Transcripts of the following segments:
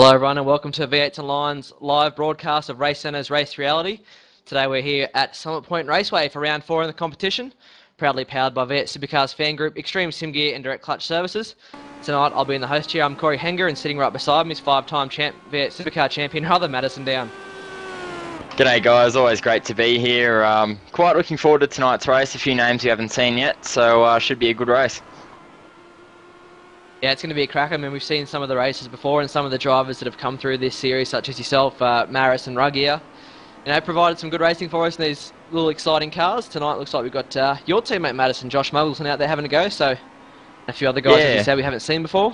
Hello everyone and welcome to V8s Online's live broadcast of RaceCentre's Race Reality. Today we're here at Summit Point Raceway for round 4 in the competition, proudly powered by V8 Supercars Fan Group, Extreme Sim Gear and Direct Clutch Services. Tonight I'll be in the host chair. I'm Corey Henger, and sitting right beside me is 5-time V8 Supercar champion, Madison Down. G'day guys, always great to be here. Quite looking forward to tonight's race. A few names you haven't seen yet, so should be a good race. Yeah, it's going to be a cracker. I mean, we've seen some of the races before, and some of the drivers that have come through this series, such as yourself, Maris and Ruggier, provided some good racing for us in these little exciting cars. Tonight looks like we've got your teammate Madison, Josh Muggleton, out there having a go, so a few other guys, as you said, we haven't seen before.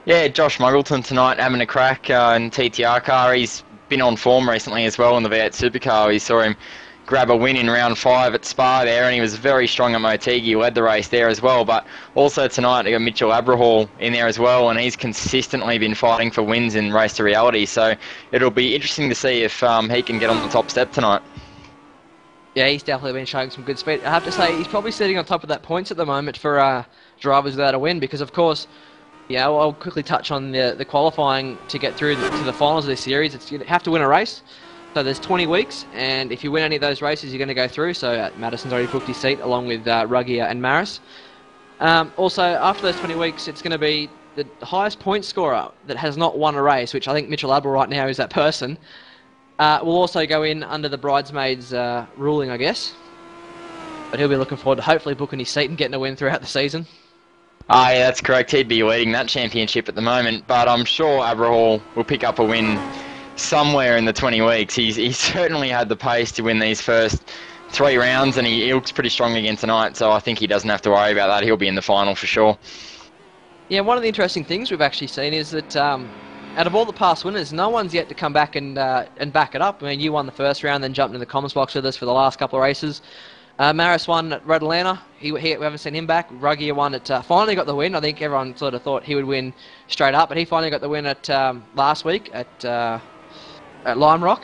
Yeah, Josh Muggleton tonight having a crack in TTR car. He's been on form recently as well in the V8 Supercar. We saw him grab a win in round 5 at Spa there, and he was very strong at Motegi, led the race there as well. But also tonight we got Mitchell Abrahall in there as well, and he's consistently been fighting for wins in Race to Reality, so it'll be interesting to see if he can get on the top step tonight. Yeah, he's definitely been showing some good speed. I have to say, he's probably sitting on top of that points at the moment for drivers without a win, because of course, yeah, I'll quickly touch on the qualifying to get through to the finals of this series. You have to win a race. So there's 20 weeks, and if you win any of those races, you're going to go through. So Madison's already booked his seat, along with Ruggier and Maris. Also, after those 20 weeks, it's going to be the highest point scorer that has not won a race, which I think Mitchell Abel right now is that person. Will also go in under the bridesmaids ruling, I guess. But he'll be looking forward to hopefully booking his seat and getting a win throughout the season. Yeah, that's correct. He'd be leading that championship at the moment, but I'm sure Abrahall will pick up a win somewhere in the 20 weeks. He's certainly had the pace to win these first 3 rounds, and he looks pretty strong again tonight, so I think he doesn't have to worry about that. He'll be in the final for sure. Yeah, one of the interesting things we've actually seen is that out of all the past winners, no one's yet to come back and back it up. I mean, you won the first round, then jumped in the comments box with us for the last couple of races. Maris won at Red Atlanta. We haven't seen him back. Ruggier won at finally got the win. I think everyone sort of thought he would win straight up, but he finally got the win at last week at Lime Rock.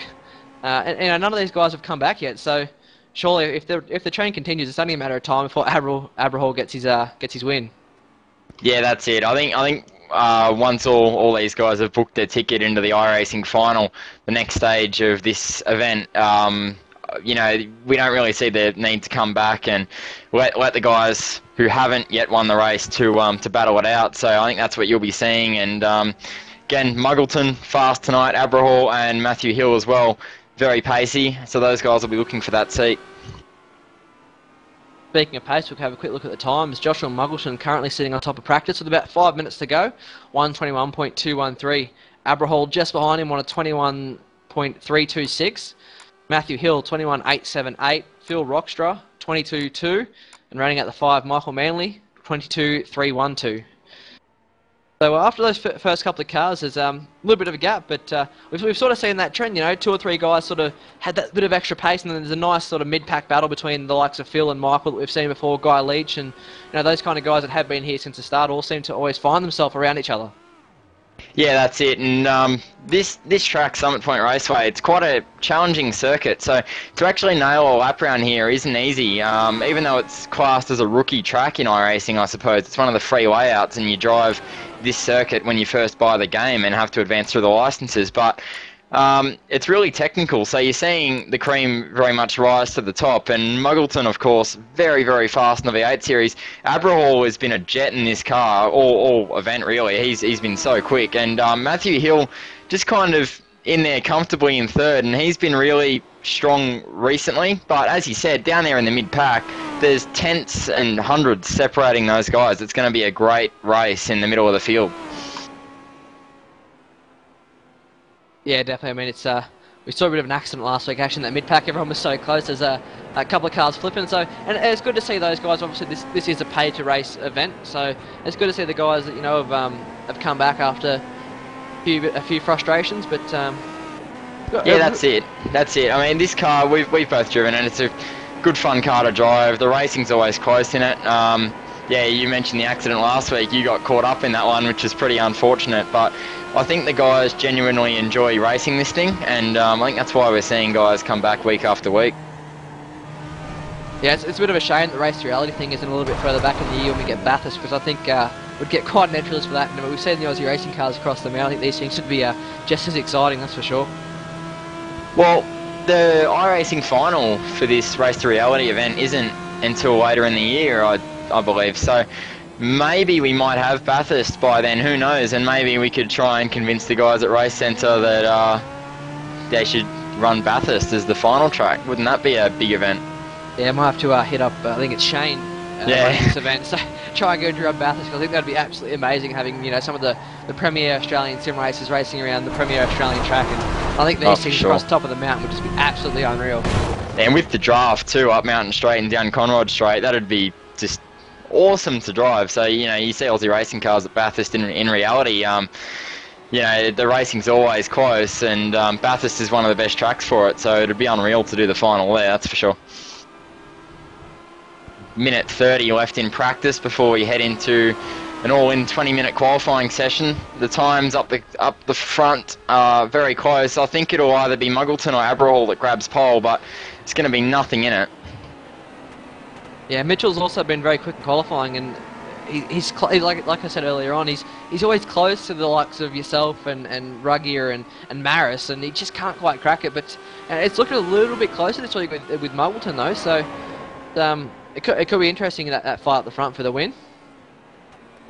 And none of these guys have come back yet. So surely, if the train continues, it's only a matter of time before Abrahall gets his win. Yeah, that's it. I think once all these guys have booked their ticket into the iRacing final, the next stage of this event, we don't really see the need to come back and let the guys who haven't yet won the race to battle it out. So I think that's what you'll be seeing. And again, Muggleton fast tonight, Abrahall and Matthew Hill as well, very pacey. So those guys will be looking for that seat. Speaking of pace, we'll have a quick look at the times. Joshua Muggleton currently sitting on top of practice with about 5 minutes to go, 1:21.213. Abrahall just behind him on a 21.326. Matthew Hill, 21.878. Phil Rockstra, 22.2. And running at the 5, Michael Manley, 22.312. So after those first couple of cars, there's a little bit of a gap, but we've sort of seen that trend. 2 or 3 guys sort of had that bit of extra pace, and then there's a nice sort of mid-pack battle between the likes of Phil and Michael that we've seen before, Guy Leach, and those kind of guys that have been here since the start all seem to always find themselves around each other. Yeah, that's it. And this track, Summit Point Raceway, it's quite a challenging circuit. So to actually nail a lap around here isn't easy. Even though it's classed as a rookie track in iRacing, I suppose, it's one of the free layouts, and you drive this circuit when you first buy the game and have to advance through the licenses. But it's really technical, so you're seeing the cream very much rise to the top, and Muggleton, of course, very, very fast in the V8 series. Abrahall has been a jet in this car, all event really. He's been so quick, and Matthew Hill just kind of in there comfortably in 3rd, and he's been really strong recently, but as you said, down there in the mid-pack, there's tenths and hundreds separating those guys. It's going to be a great race in the middle of the field. Yeah, definitely. I mean, it's we saw a bit of an accident last week. Actually, in that mid-pack, everyone was so close. There's a couple of cars flipping. So, and it's good to see those guys. Obviously, this is a pay-to-race event, so it's good to see the guys that have come back after a few frustrations. But yeah, that's it. I mean, this car we've both driven, and it's a good, fun car to drive. The racing's always close in it. Yeah, you mentioned the accident last week. You got caught up in that one, which is pretty unfortunate. But I think the guys genuinely enjoy racing this thing, and I think that's why we're seeing guys come back week after week. Yeah, it's a bit of a shame that the Race to Reality thing isn't a little bit further back in the year when we get Bathurst, because I think would get quite an interest for that. And we've seen the Aussie racing cars across the mountain. I think these things should be just as exciting, that's for sure. Well, the iRacing final for this Race to Reality event isn't until later in the year, I believe. So maybe we might have Bathurst by then, who knows? And maybe we could try and convince the guys at RaceCentre that they should run Bathurst as the final track. Wouldn't that be a big event? Yeah, I might have to hit up, I think it's Shane, running this event. So try and go to run Bathurst, because I think that'd be absolutely amazing having, you know, some of the premier Australian sim racers racing around the premier Australian track. And I think these things across the top of the mountain would just be absolutely unreal. And with the draft too, up Mountain Straight and down Conrod Straight, that'd be just awesome to drive. So, you know, you see Aussie racing cars at Bathurst in reality, you know, the racing's always close, and Bathurst is one of the best tracks for it, so it'd be unreal to do the final there, that's for sure. Minute 30 left in practice before we head into an all-in 20-minute qualifying session. The times up the front are very close. I think it'll either be Muggleton or Aberhall that grabs pole, but it's going to be nothing in it. Yeah, Mitchell's also been very quick in qualifying, and he's like I said earlier on, he's always close to the likes of yourself and Ruggier and Maris, and he just can't quite crack it. But it's looking a little bit closer this week with Muggleton though, so it could be interesting that fight at the front for the win.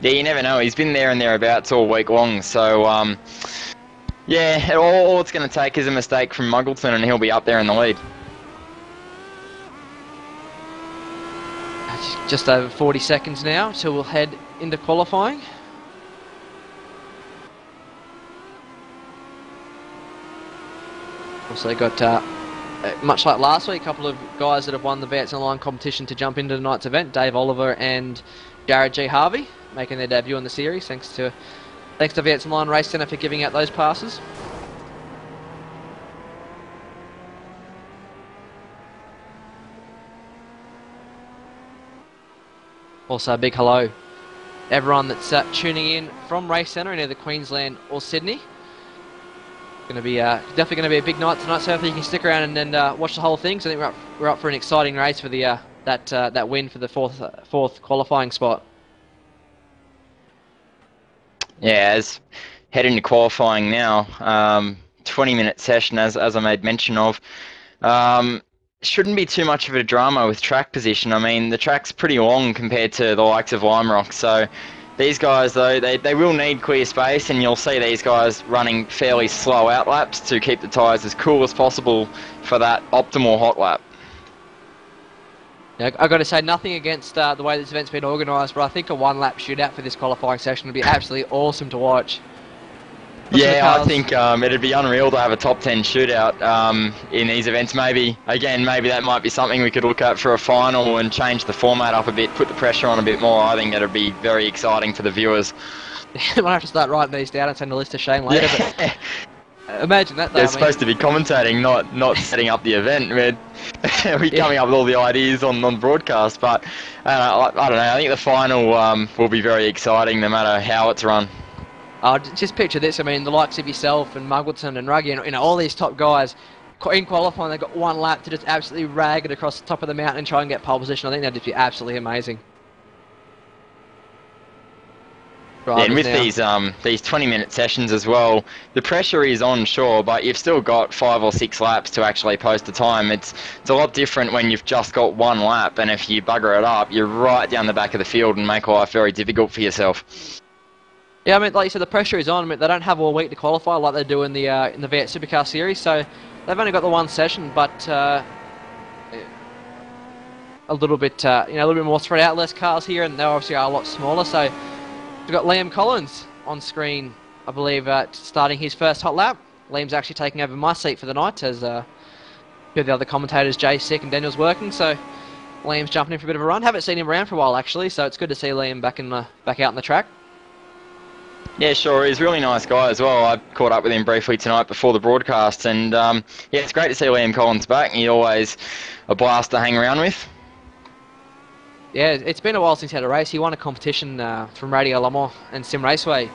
Yeah, you never know. He's been there and thereabouts all week long, so yeah, all it's going to take is a mistake from Muggleton, and he'll be up there in the lead. Just over 40 seconds now, so we'll head into qualifying. Also got, much like last week, a couple of guys that have won the V8s Online competition to jump into tonight's event. Dave Oliver and Jared G. Harvey making their debut in the series. Thanks to V8s Online Race Centre for giving out those passes. Also a big hello everyone that's tuning in from Race Centre in either Queensland or Sydney. Going to be definitely going to be a big night tonight, so hopefully you can stick around and watch the whole thing. So I think we're up for an exciting race for the that win for the fourth qualifying spot. Yeah, as head into qualifying now, 20-minute session as I made mention of. Shouldn't be too much of a drama with track position. I mean, the track's pretty long compared to the likes of Lime Rock, so these guys, though, they will need clear space, and you'll see these guys running fairly slow out laps to keep the tyres as cool as possible for that optimal hot lap. Yeah, I've got to say, nothing against the way this event's been organised, but I think a one-lap shootout for this qualifying session would be absolutely awesome to watch. Yeah, I think it'd be unreal to have a top 10 shootout in these events. Maybe that might be something we could look at for a final and change the format up a bit, put the pressure on a bit more. I think it'd be very exciting for the viewers. I might have to start writing these down and send a list to Shane later. Yeah. But imagine that, though. They're supposed to be commentating, not setting up the event. We're coming up with all the ideas on broadcast, but I don't know. I think the final will be very exciting no matter how it's run. Just picture this. I mean, the likes of yourself and Muggleton and Ruggie, and you know, all these top guys in qualifying, they've got one lap to just absolutely rag it across the top of the mountain and try and get pole position. I think that'd just be absolutely amazing. Yeah, and with these 20-minute sessions as well, the pressure is on, sure, but you've still got 5 or 6 laps to actually post a time. It's a lot different when you've just got one lap, and if you bugger it up, you're right down the back of the field and make life very difficult for yourself. Yeah, I mean, like you said, the pressure is on. I mean, they don't have all week to qualify like they do in the V8 Supercar Series, so they've only got the one session, but a little bit, a little bit more spread out, less cars here, and they obviously are a lot smaller. So we've got Liam Collins on screen, I believe, starting his first hot lap. Liam's actually taking over my seat for the night as the other commentators, Jay's sick and Daniel's working. So Liam's jumping in for a bit of a run. Haven't seen him around for a while actually, so it's good to see Liam back out in the track. Yeah, sure. He's a really nice guy as well. I caught up with him briefly tonight before the broadcast, and yeah, it's great to see Liam Collins back. He's always a blast to hang around with. Yeah, it's been a while since he had a race. He won a competition from Radio Le Mans and Sim Raceway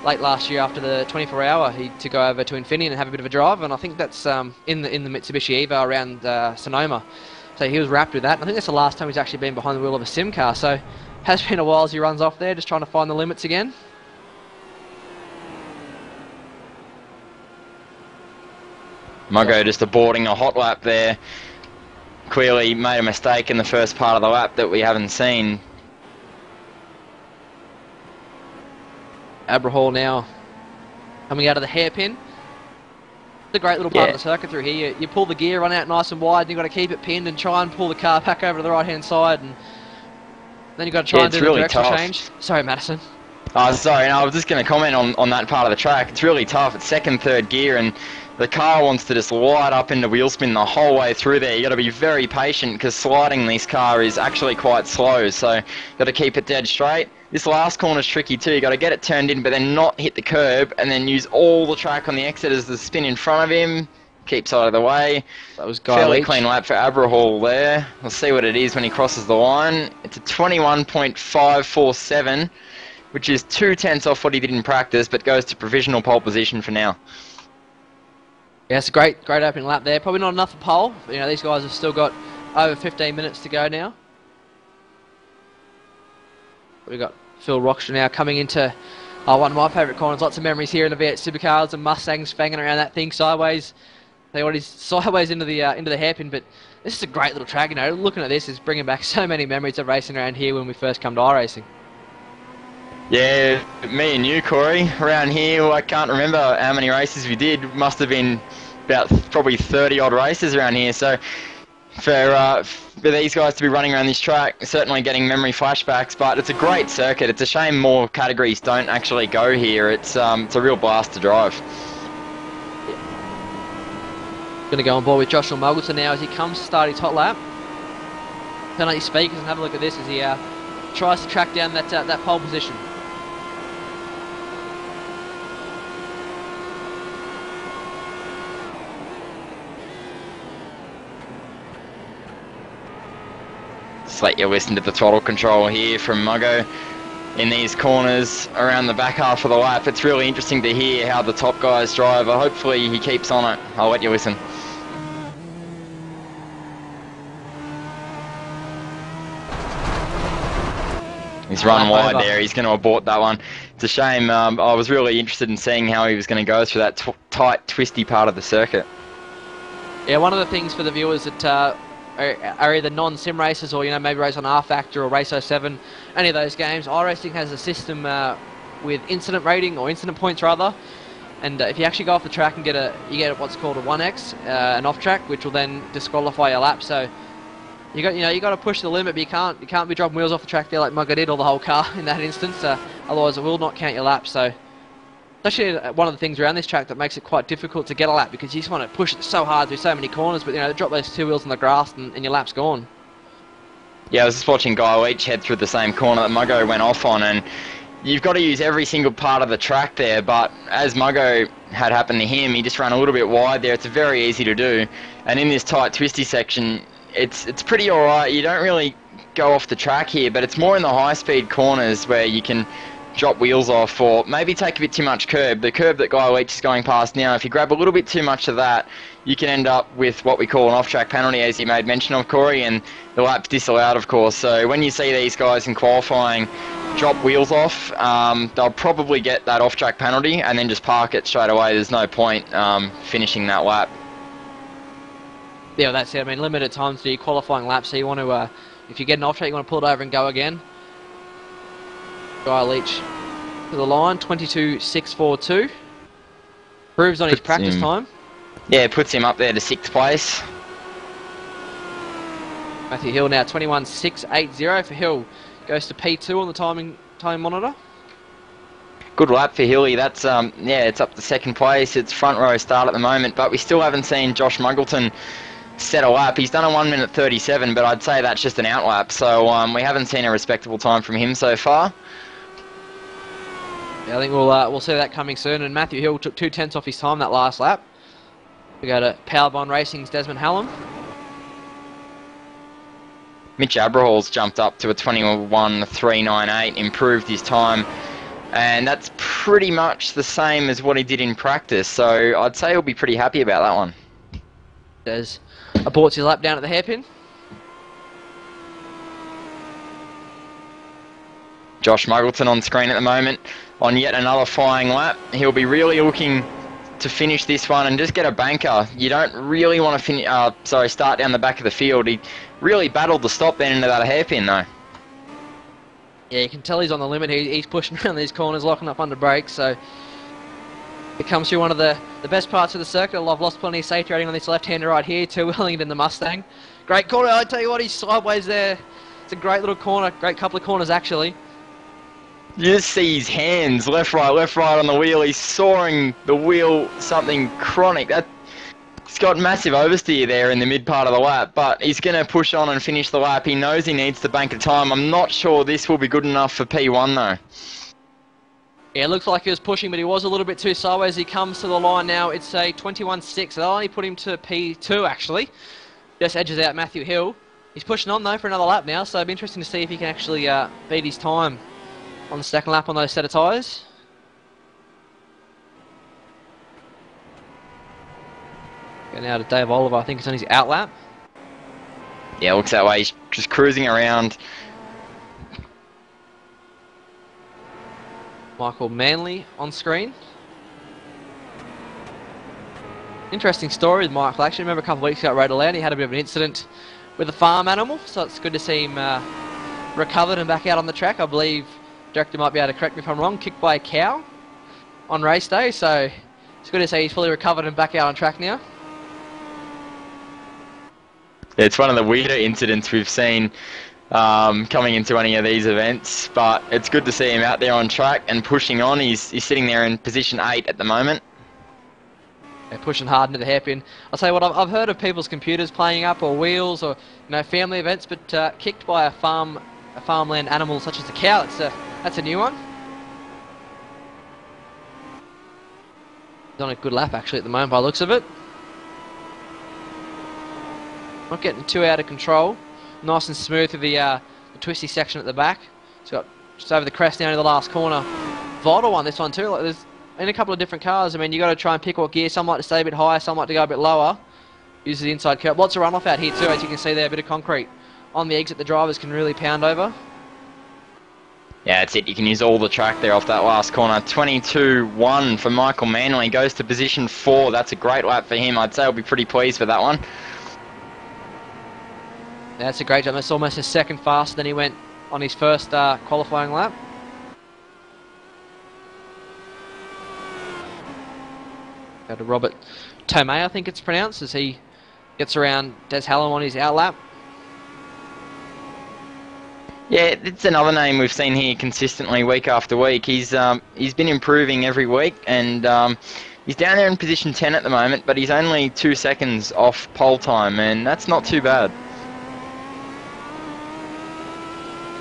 late last year after the 24-hour to go over to Infineon and have a bit of a drive, and I think that's in the Mitsubishi Evo around Sonoma. So he was wrapped with that. I think that's the last time he's actually been behind the wheel of a sim car. So has been a while as he runs off there, just trying to find the limits again. Muggo just aborting a hot lap there. Clearly made a mistake in the first part of the lap that we haven't seen. Abrahall now coming out of the hairpin. It's a great little part of the circuit through here. You pull the gear, run out nice and wide, and you've got to keep it pinned and try and pull the car back over to the right-hand side. And then you've got to try and do the direction change. Sorry, Madison. Oh, sorry, no, I was just going to comment on that part of the track. It's really tough. It's second, third gear, and the car wants to just light up into wheel spin the whole way through there. You got to be very patient because sliding this car is actually quite slow. So you got to keep it dead straight. This last corner's tricky too. You got to get it turned in, but then not hit the curb, and then use all the track on the exit as the spin in front of him. Keeps out of the way. That was fairly clean lap for Abrahall there. We'll see what it is when he crosses the line. It's a 21.547, which is 2/10 off what he did in practice, but goes to provisional pole position for now. Yeah, it's a great opening lap there. Probably not enough for pole. But, you know, these guys have still got over 15 minutes to go now. We've got Phil Rockstra now coming into one of my favourite corners. Lots of memories here in the V8 Supercars and Mustangs banging around that thing sideways. They already sideways into the hairpin, but this is a great little track. You know, looking at this is bringing back so many memories of racing around here when we first come to iRacing. Yeah, me and you, Corey, around here, I can't remember how many races we did. Must have been about probably 30 odd races around here. So for these guys to be running around this track, certainly getting memory flashbacks. But it's a great circuit. It's a shame more categories don't actually go here. It's a real blast to drive. Going to go on board with Joshua Muggleton now as he comes to start his hot lap. Turn on your speakers and have a look at this as he tries to track down that pole position. Just let you listen to the throttle control here from Muggo in these corners around the back half of the lap. It's really interesting to hear how the top guys drive. Hopefully he keeps on it. I'll let you listen. He's run wide there. He's going to abort that one. It's a shame. I was really interested in seeing how he was going to go through that tight, twisty part of the circuit. Yeah, one of the things for the viewers that are either non-sim races or, you know, maybe race on R-Factor or Race 07, any of those games, iRacing has a system with incident rating or incident points rather. And if you actually go off the track and you get what's called a 1x, an off track, which will then disqualify your lap. So you got to push the limit, but you can't be dropping wheels off the track there like Mugger did, or the whole car in that instance. Otherwise, it will not count your lap. So, it's actually one of the things around this track that makes it quite difficult to get a lap because you just want to push it so hard through so many corners. But drop those two wheels on the grass and your lap's gone. Yeah, I was just watching Guy Leach head through the same corner that Muggo went off on, and you've got to use every single part of the track there. But as Muggo had happened to him, he just ran a little bit wide there. It's very easy to do, and in this tight, twisty section, it's pretty alright. You don't really go off the track here, but it's more in the high-speed corners where you can drop wheels off or maybe take a bit too much curb. The curb that Guy Leach is going past now, if you grab a little bit too much of that, you can end up with what we call an off-track penalty, as you made mention of, Corey, and the lap's disallowed, of course. So when you see these guys in qualifying drop wheels off, they'll probably get that off-track penalty and then just park it straight away. There's no point finishing that lap. Yeah, that's it. I mean, limited time to your qualifying lap, so you want to, if you get an off track, you want to pull it over and go again. Guy Leach to the line, 22.642. Proves on his practice time. Yeah, puts him up there to 6th place. Matthew Hill now 21.680 for Hill. Goes to P2 on the time monitor. Good lap for Hilly. That's yeah, it's up to 2nd place. It's front row start at the moment, but we still haven't seen Josh Muggleton set a lap. He's done a 1 minute 37, but I'd say that's just an out lap. So we haven't seen a respectable time from him so far. Yeah, I think we'll see that coming soon. And Matthew Hill took 2/10 off his time that last lap. We go to Powerbond Racing's Desmond Hallam. Mitch Abrahall's jumped up to a 21.398, improved his time, and that's pretty much the same as what he did in practice. So I'd say he'll be pretty happy about that one. There's aborts his lap down at the hairpin. Josh Muggleton on screen at the moment on yet another flying lap. He'll be really looking to finish this one and just get a banker. You don't really want to start down the back of the field. He really battled the stop then into that hairpin though. Yeah, you can tell he's on the limit. He's pushing around these corners, locking up under brakes, so it comes through one of the best parts of the circuit. I've lost plenty of safety rating on this left-hander right here to Wellington, the Mustang. Great corner, I tell you what, he's sideways there. It's a great little corner, great couple of corners actually. You just see his hands, left, right on the wheel. He's sawing the wheel something chronic. He's got massive oversteer there in the mid part of the lap, but he's going to push on and finish the lap. He knows he needs to bank a time. I'm not sure this will be good enough for P1 though. Yeah, it looks like he was pushing, but he was a little bit too sideways. He comes to the line now. It's a 21.6. They'll only put him to P2 actually. Just edges out Matthew Hill. He's pushing on though for another lap now, so it'll be interesting to see if he can actually beat his time on the second lap on those set of tyres. Going now to Dave Oliver, I think it's on his out lap. Yeah, looks that way. He's just cruising around. Michael Manley on screen. Interesting story with Michael. Actually, I remember a couple of weeks ago at Rhodeland, he had a bit of an incident with a farm animal, so it's good to see him recovered and back out on the track. I believe Director might be able to correct me if I'm wrong, kicked by a cow on race day, so it's good to see he's fully recovered and back out on track now. It's one of the weirder incidents we've seen coming into any of these events, but it's good to see him out there on track and pushing on. He's sitting there in position 8 at the moment. They're pushing hard into the hairpin. I'll tell you what, I've heard of people's computers playing up or wheels or family events, but kicked by a farmland animal such as a cow, that's a new one. He's on a good lap actually at the moment by the looks of it. Not getting too out of control. Nice and smooth through the twisty section at the back. It's got just over the crest down to the last corner. Vital one, this one too. Like there's in a couple of different cars. I mean, you got to try and pick what gear. Some like to stay a bit higher, some like to go a bit lower. Uses the inside curb. Lots of runoff out here too, as you can see there. A bit of concrete on the exit the drivers can really pound over. Yeah, that's it. You can use all the track there off that last corner. 22.1 for Michael Manley. Goes to position 4. That's a great lap for him. I'd say I'll be pretty pleased with that one. That's a great job. That's almost a second faster than he went on his first qualifying lap. Go to Robert Tomei, I think it's pronounced, as he gets around Des Hallam on his out lap. Yeah, it's another name we've seen here consistently week after week. He's been improving every week, and he's down there in position 10 at the moment, but he's only 2 seconds off pole time, and that's not too bad.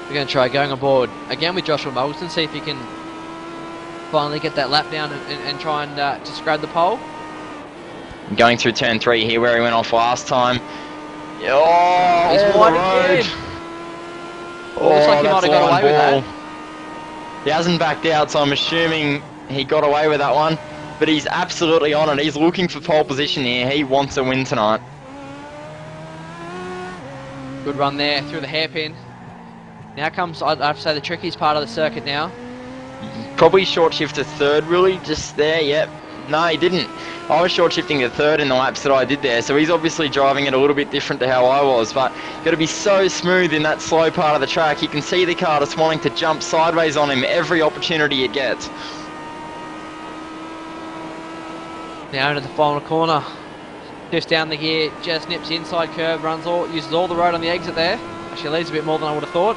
We're going to try going on board again with Joshua Muggleton, see if he can finally get that lap down and try and just grab the pole. Going through turn 3 here where he went off last time. Oh, he's wide again. Oh, looks like he might have got away with that. He hasn't backed out, so I'm assuming he got away with that one. But he's absolutely on it. He's looking for pole position here. He wants a win tonight. Good run there through the hairpin. Now comes, I have to say, the trickiest part of the circuit now. Probably short shift to third, really, just there, yep. No, he didn't. I was short shifting to third in the laps that I did there, so he's obviously driving it a little bit different to how I was, but got to be so smooth in that slow part of the track. You can see the car just wanting to jump sideways on him every opportunity it gets. Now into the final corner. Just down the gear, just nips the inside curve, uses all the road on the exit there. Actually leaves a bit more than I would have thought.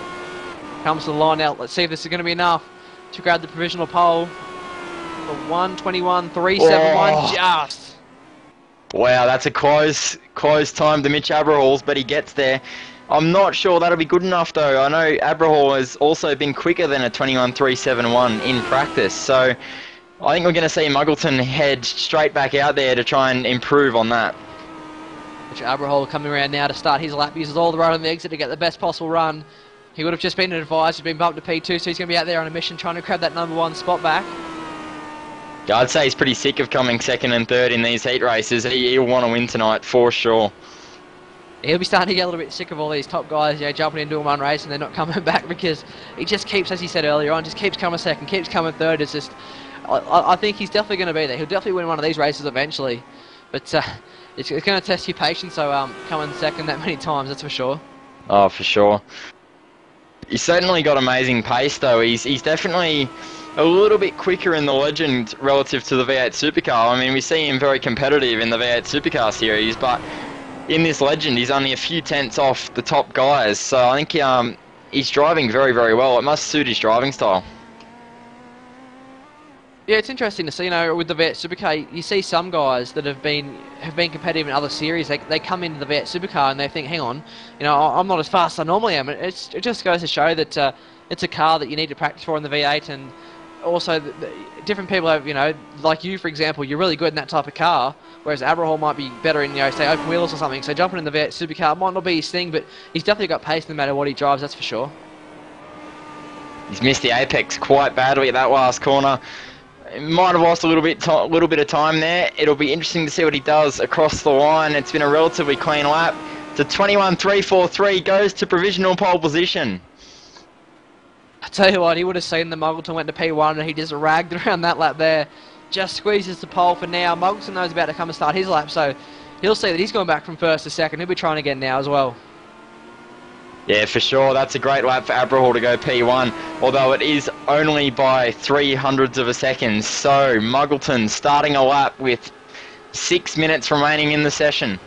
Comes to the line now. Let's see if this is going to be enough to grab the provisional pole. For 1:21.371, just. Wow, that's a close time to Mitch Abrahal's, but he gets there. I'm not sure that'll be good enough though. I know Abrahal has also been quicker than a 21.371 in practice, so I think we're going to see Muggleton head straight back out there to try and improve on that. Mitch Abrahal coming around now to start his lap. Uses all the road on the exit to get the best possible run. He would have just been advised, he's been bumped to P2, so he's going to be out there on a mission trying to grab that #1 spot back. Yeah, I'd say he's pretty sick of coming second and third in these heat races. He'll want to win tonight for sure. He'll be starting to get a little bit sick of all these top guys, jumping into one race and they're not coming back because he just keeps, as he said earlier on, just keeps coming second, keeps coming third. It's just, I think he's definitely going to be there. He'll definitely win one of these races eventually, but it's going to test your patience. So coming second that many times, that's for sure. Oh, for sure. He's certainly got amazing pace, though. He's definitely a little bit quicker in the Legend relative to the V8 Supercar. I mean, we see him very competitive in the V8 Supercar series, but in this Legend, he's only a few tenths off the top guys. So I think he's driving very, very well. It must suit his driving style. Yeah, it's interesting to see, with the V8 Supercar, you see some guys that have been competitive in other series. They come into the V8 Supercar and they think, hang on, I'm not as fast as I normally am. It just goes to show that it's a car that you need to practice for in the V8, and also different people have, like you, for example, you're really good in that type of car, whereas Abraham might be better in, say, open wheels or something. So jumping in the V8 Supercar might not be his thing, but he's definitely got pace no matter what he drives, that's for sure. He's missed the apex quite badly at that last corner. Might have lost a little bit of time there. It'll be interesting to see what he does across the line. It's been a relatively clean lap. It's a 21.343, goes to provisional pole position. I tell you what, he would have seen the Muggleton went to P1 and he just ragged around that lap there. Just squeezes the pole for now. Muggleton knows about to come and start his lap, so he'll see that he's going back from first to second. He'll be trying again now as well. Yeah, for sure. That's a great lap for Abraham to go P1, although it is only by 0.03 of a second. So, Muggleton starting a lap with 6 minutes remaining in the session.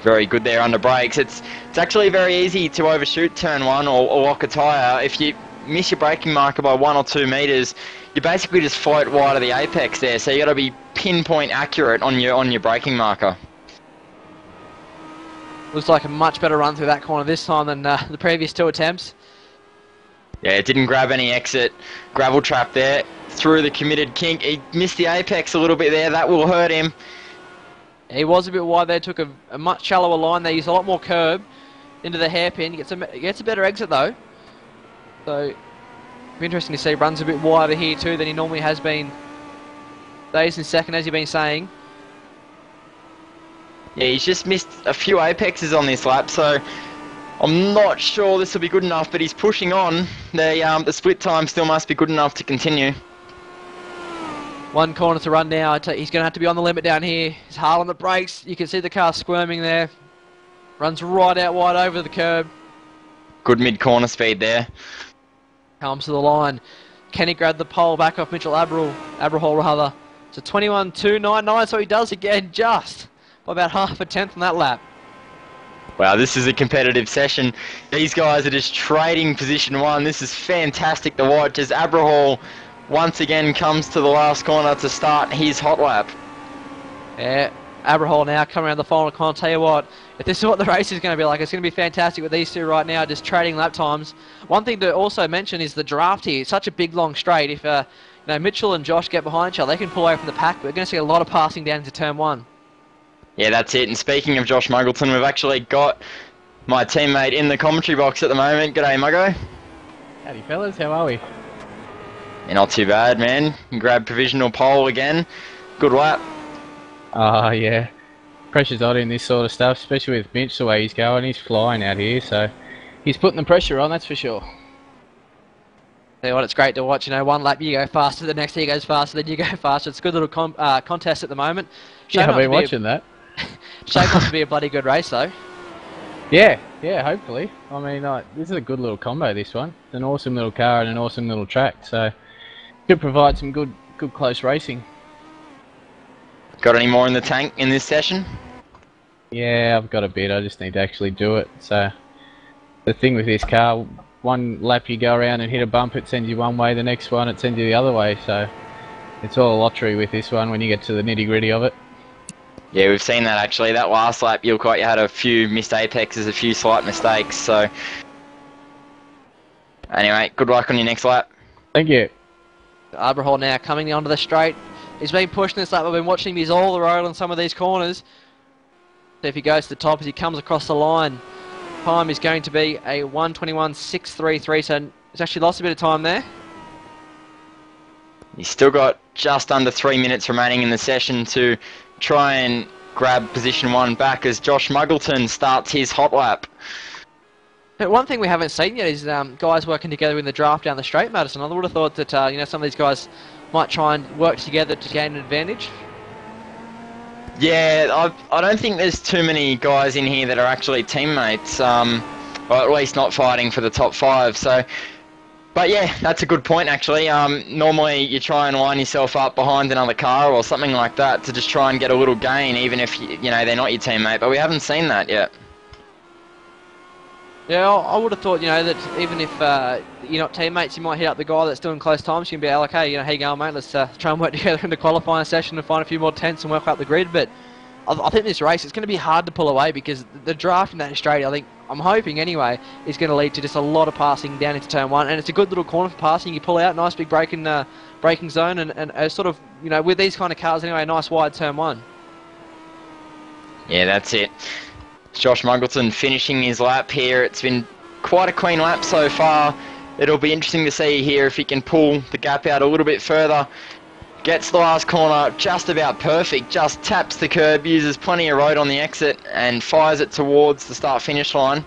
Very good there under brakes. It's actually very easy to overshoot turn 1 or lock a tyre. If you miss your braking marker by 1 or 2 metres, you basically just float wide of the apex there. So you got to be pinpoint accurate on your braking marker. Looks like a much better run through that corner this time than the previous 2 attempts. Yeah, it didn't grab any exit. Gravel trap there. Through the committed kink. He missed the apex a little bit there. That will hurt him. He was a bit wide there. Took a much shallower line. They used a lot more curb into the hairpin. He gets a better exit though. So, it'll be interesting to see. Runs a bit wider here too than he normally has been. Stays in second, as you've been saying. Yeah, he's just missed a few apexes on this lap, so I'm not sure this will be good enough, but he's pushing on. The split time still must be good enough to continue. 1 corner to run now. He's going to have to be on the limit down here. He's hard on the brakes. You can see the car squirming there. Runs right out wide over the curb. Good mid-corner speed there. Comes to the line. Can he grab the pole back off Mitchell Abrahall rather? It's a 21.299, so he does again just by about half a tenth on that lap. Wow, this is a competitive session. These guys are just trading position 1. This is fantastic to watch as Abrahall once again comes to the last corner to start his hot lap. Yeah, Abrahall now coming around the final corner. I'll tell you what, if this is what the race is going to be like, it's going to be fantastic with these two right now, just trading lap times. One thing to also mention is the draft here. It's such a big, long straight. If Mitchell and Josh get behind each other, they can pull away from the pack. We're going to see a lot of passing down into turn 1. Yeah, that's it. And speaking of Josh Muggleton, we've actually got my teammate in the commentary box at the moment. G'day, Muggo. Howdy, fellas. How are we? Yeah, not too bad, man. You grabbed provisional pole again. Good lap. Yeah. Pressure's on in this sort of stuff, especially with Mitch the way he's going. He's flying out here, so he's putting the pressure on, that's for sure. Tell you what, it's great to watch. One lap you go faster, the next year goes faster, then you go faster. It's a good little contest at the moment. Yeah, I've been watching that. Shape up to be a bloody good race, though. Yeah, hopefully. I mean, this is a good little combo, this one. It's an awesome little car and an awesome little track, so could provide some good close racing. Got any more in the tank in this session? Yeah, I've got a bit. I just need to actually do it. So the thing with this car, one lap you go around and hit a bump, it sends you one way. The next one, it sends you the other way. So it's all a lottery with this one when you get to the nitty-gritty of it. Yeah, we've seen that actually. That last lap, you had a few missed apexes, a few slight mistakes. So anyway, good luck on your next lap. Thank you. Abrahall now coming onto the straight. He's been pushing this lap. I've been watching him. He's all the road on some of these corners. So if he goes to the top as he comes across the line, time is going to be a 1:21.633. So he's actually lost a bit of time there. He's still got just under 3 minutes remaining in the session to try and grab position 1 back as Josh Muggleton starts his hot lap. But one thing we haven't seen yet is guys working together in the draft down the straight, Madison. I would have thought that some of these guys might try and work together to gain an advantage. Yeah, I don't think there's too many guys in here that are actually teammates, or at least not fighting for the top 5. So, but yeah, that's a good point actually. Normally you try and line yourself up behind another car or something like that to just try and get a little gain, even if they're not your teammate. But we haven't seen that yet. Yeah, I would have thought, that even if you're not teammates, you might hit up the guy that's doing close times. You can be like, hey, how you going, mate? Let's try and work together in the qualifying session and find a few more tenths and work up the grid. But I think this race, it's going to be hard to pull away because the draft in that Australia, I'm hoping anyway, is going to lead to just a lot of passing down into turn 1. And it's a good little corner for passing. You pull out, nice big braking zone, and sort of, with these kind of cars anyway, a nice wide turn 1. Yeah, that's it. Josh Muggleton finishing his lap here. It's been quite a clean lap so far. It'll be interesting to see here if he can pull the gap out a little bit further. Gets the last corner just about perfect, just taps the curb, uses plenty of road on the exit and fires it towards the start-finish line.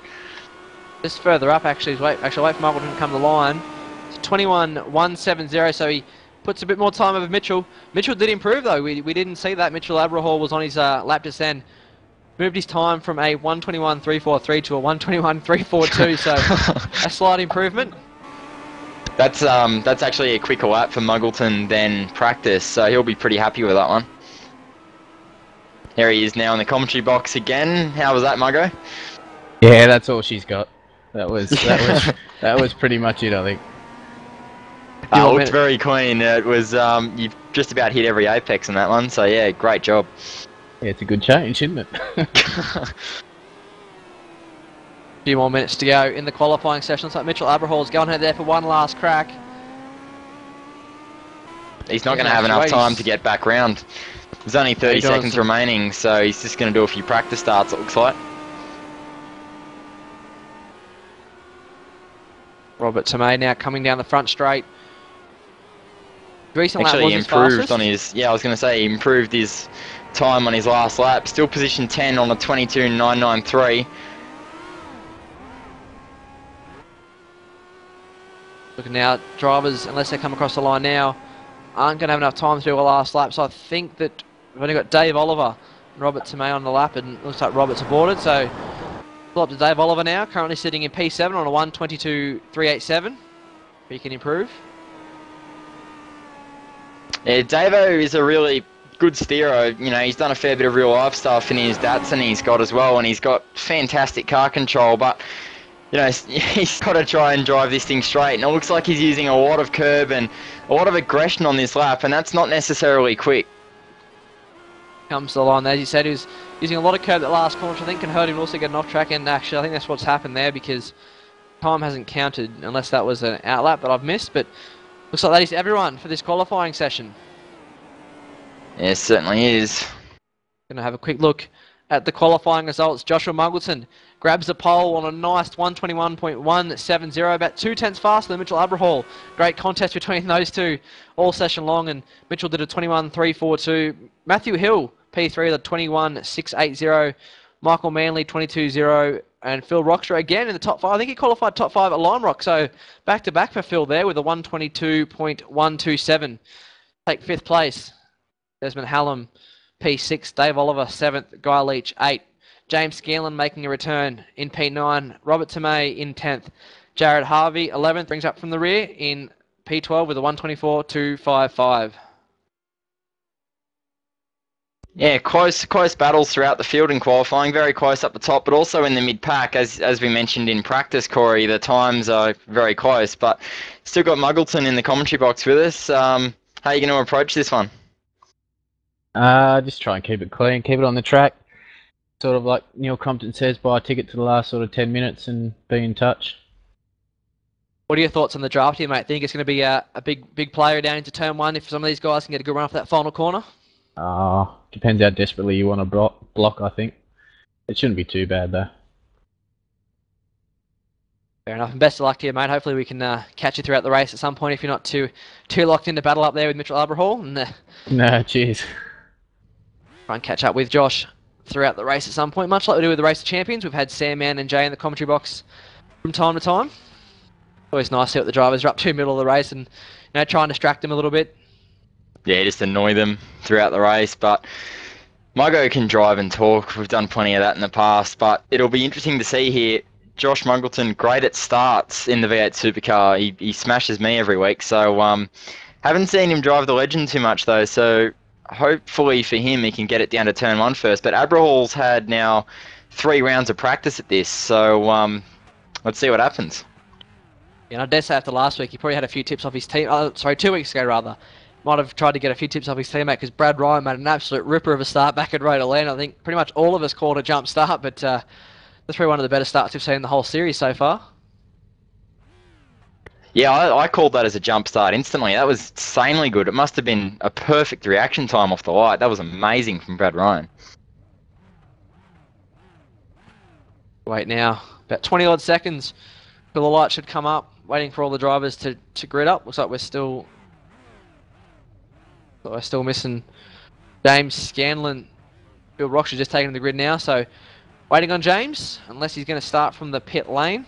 Just further up, wait for Muggleton to come to the line. It's 21.170, so he puts a bit more time over Mitchell. Mitchell did improve though, we didn't see that. Mitchell Abrahall was on his lap just then. Moved his time from a 1:21.343 to a 1:21.342, so a slight improvement. That's actually a quicker lap for Muggleton than practice, so he'll be pretty happy with that one. Here he is now in the commentary box again. How was that, Muggo? Yeah, that's all she's got. That was pretty much it, I think. It looked very clean. It was you've just about hit every apex in that one, so yeah, great job. Yeah, it's a good change, isn't it? A few more minutes to go in the qualifying session. Looks like Mitchell Abrahall's going ahead there for one last crack. He's not going to have enough time to get back round. There's only 30 seconds remaining, so he's just going to do a few practice starts, it looks like. Robert Tomei now coming down the front straight. Actually, he improved on his... Yeah, I was going to say he improved his time on his last lap. Still position 10 on a 22.993. Looking now, drivers, unless they come across the line now, aren't going to have enough time to do a last lap. So I think that we've only got Dave Oliver and Robert Tomei on the lap, and it looks like Robert's aborted. So pull up to Dave Oliver now, currently sitting in P7 on a 1:22.387. He can improve. Yeah, Davo is a really good steerer. He's done a fair bit of real life stuff in his Datsun he's got as well, and he's got fantastic car control, but he's got to try and drive this thing straight, and it looks like he's using a lot of curb and a lot of aggression on this lap, and that's not necessarily quick. Comes to the line there, as you said, he was using a lot of curb that last corner, which I think can hurt him also get an off track, and actually I think that's what's happened there because time hasn't counted unless that was an out lap that I've missed, but looks like that is everyone for this qualifying session. Yeah, it certainly is. Going to have a quick look at the qualifying results. Joshua Muggleton grabs the pole on a nice 1:21.170, about 2 tenths faster than Mitchell Abrahall. Great contest between those two all session long, and Mitchell did a 21.342. Matthew Hill, P3, the 21.680. Michael Manley, 22.0. And Phil Rockstra again in the top 5. I think he qualified top 5 at Lime Rock, so back-to-back for Phil there with a 1:22.127. Take 5th place. Desmond Hallam, P6. Dave Oliver, 7th. Guy Leach, 8th. James Scanlon making a return in P9. Robert Tomei in 10th. Jared Harvey, 11th, brings up from the rear in P12 with a 1:24.255. Yeah, close battles throughout the field in qualifying, very close up the top, but also in the mid-pack, as we mentioned in practice, Corey, the times are very close, but still got Muggleton in the commentary box with us. How are you going to approach this one? Just try and keep it clean, keep it on the track. Sort of like Neil Compton says, buy a ticket to the last sort of 10 minutes and be in touch. What are your thoughts on the draft here, mate? Think it's going to be a big player down into turn 1 if some of these guys can get a good run off that final corner? Depends how desperately you want to block, I think. It shouldn't be too bad, though. Fair enough, and best of luck to you, mate. Hopefully we can catch you throughout the race at some point if you're not too locked into battle up there with Mitchell Abrahall. No, cheers. Try and catch up with Josh throughout the race at some point. Much like we do with the Race of Champions, we've had Sam, Man and Jay in the commentary box from time to time. Always nice to see what the drivers are up to middle of the race and try and distract them a little bit. Yeah, just annoy them throughout the race, but Muggo can drive and talk. We've done plenty of that in the past, but it'll be interesting to see here. Josh Muggleton, great at starts in the V8 Supercar. He smashes me every week, so haven't seen him drive the Legend too much though, so hopefully for him he can get it down to turn 1 first. But Abrahal's had now 3 rounds of practice at this, so let's see what happens. I dare say after last week he probably had a few tips off his team. 2 weeks ago rather. Might have tried to get a few tips off his teammate because Brad Ryan made an absolute ripper of a start back at Rhodeland. I think pretty much all of us called a jump start, but that's probably one of the better starts we've seen in the whole series so far. Yeah, I called that as a jump start instantly. That was insanely good. It must have been a perfect reaction time off the light. That was amazing from Brad Ryan. Wait now, about 20 odd seconds till the light should come up. Waiting for all the drivers to grid up. Looks like we're still missing James Scanlon. Bill Rox's just taking the grid now, so waiting on James, unless he's going to start from the pit lane.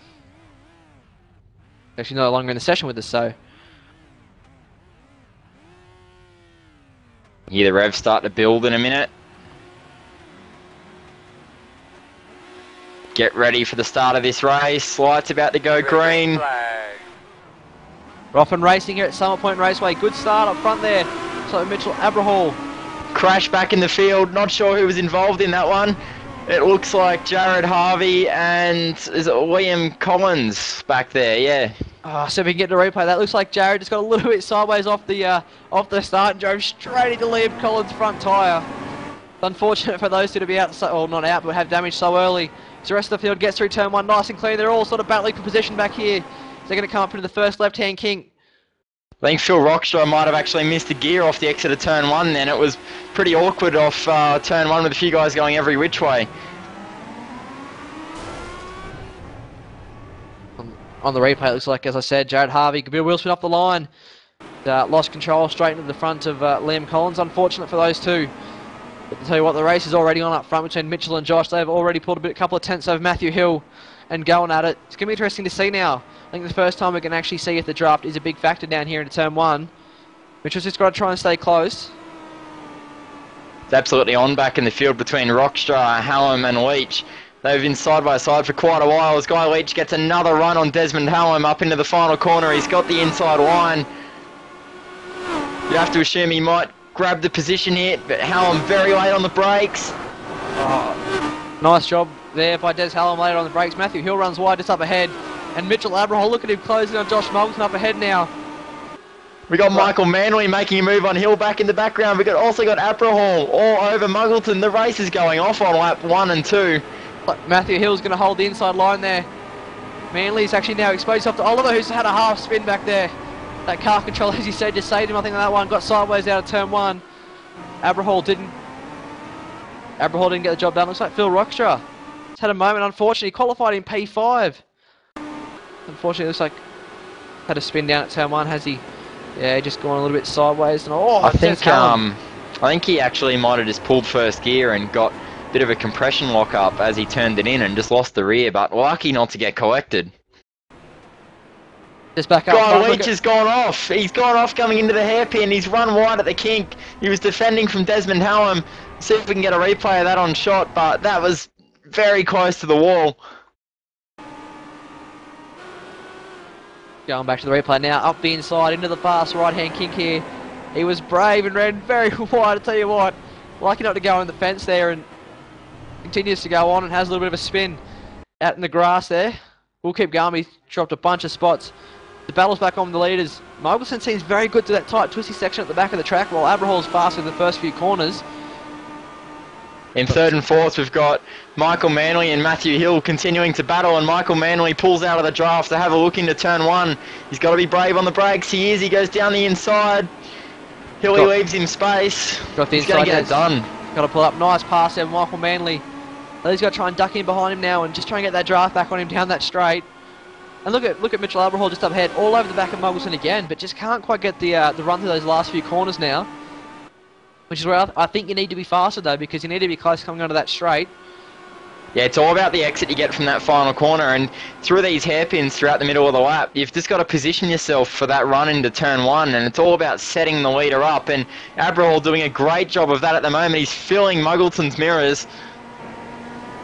Actually no longer in the session with us, so. Hear the revs start to build in a minute. Get ready for the start of this race. Lights about to go green. We're off and racing here at Summer Point Raceway. Good start up front there. So Mitchell Abrahall. Crash back in the field. Not sure who was involved in that one. It looks like Jared Harvey and is it Liam Collins back there? Yeah. Oh, so we can get the replay. That looks like Jared just got a little bit sideways off the start and drove straight into Liam Collins' front tyre. It's unfortunate for those two to be out, well not out, but have damage so early. So the rest of the field gets through turn 1 nice and clean. They're all sort of battling for position back here. So they're going to come up into the first left-hand kink. I think Phil Rockstra might have actually missed a gear off the exit of turn 1 then. It was pretty awkward off turn 1 with a few guys going every which way. On the replay, it looks like, as I said, Jared Harvey, a bit of wheel spin off the line. Lost control straight into the front of Liam Collins. Unfortunate for those two. But to tell you what, the race is already on up front between Mitchell and Josh. They've already pulled a couple of tenths over Matthew Hill and going at it. It's going to be interesting to see now. I think the first time we can actually see if the draft is a big factor down here into turn 1. Mitchell's just got to try and stay close. It's absolutely on back in the field between Rockstra, Hallam and Leach. They've been side by side for quite a while as Guy Leach gets another run on Desmond Hallam up into the final corner. He's got the inside line. You have to assume he might grab the position here, but Hallam very late on the brakes. Oh, nice job there by Des Hallam later on the brakes. Matthew Hill runs wide just up ahead. And Mitchell Abrahall, look at him closing on Josh Muggleton up ahead now. We got Michael Manley making a move on Hill back in the background. We also got Abrahall all over Muggleton. The race is going off on lap 1 and 2. Matthew Hill's going to hold the inside line there. Manley's actually now exposed himself to Oliver, who's had a half spin back there. That car control, as you said, just saved him. I think that one got sideways out of turn 1. Abrahall didn't get the job done. Looks like Phil Rockstra has had a moment. Unfortunately, he qualified in P5. Unfortunately, it looks like had a spin down at turn 1. Has he? Yeah, just gone a little bit sideways. And I think he actually might have just pulled first gear and got a bit of a compression lock up as he turned it in and just lost the rear, but lucky not to get collected. Just back up. Guy Leach has gone off. He's gone off coming into the hairpin. He's run wide at the kink. He was defending from Desmond Hallam. See if we can get a replay of that on shot, but that was very close to the wall. Going back to the replay now, up the inside, into the fast right-hand kink here. He was brave and ran very wide, I tell you what. Lucky not to go in the fence there and continues to go on and has a little bit of a spin out in the grass there. We'll keep going, he's dropped a bunch of spots. The battle's back on the leaders. Mogulson seems very good to that tight, twisty section at the back of the track, while Abrahall's faster in the first few corners. In third and fourth, we've got Michael Manley and Matthew Hill continuing to battle, and Michael Manley pulls out of the draft to have a look into turn 1. He's got to be brave on the brakes. He is. He goes down the inside. Hilly leaves him space. Got the He's going to get it done. Got to pull up. Nice pass there, Michael Manley. He's got to try and duck in behind him now and just try and get that draft back on him down that straight. And look at Mitchell Abrahall just up ahead, all over the back of Muggleson again, but just can't quite get the run through those last few corners now. which is where I think you need to be faster though, because you need to be close coming onto that straight. Yeah, it's all about the exit you get from that final corner, and through these hairpins throughout the middle of the lap, you've just got to position yourself for that run into turn 1, and it's all about setting the leader up, and Abrahall doing a great job of that at the moment. He's filling Muggleton's mirrors.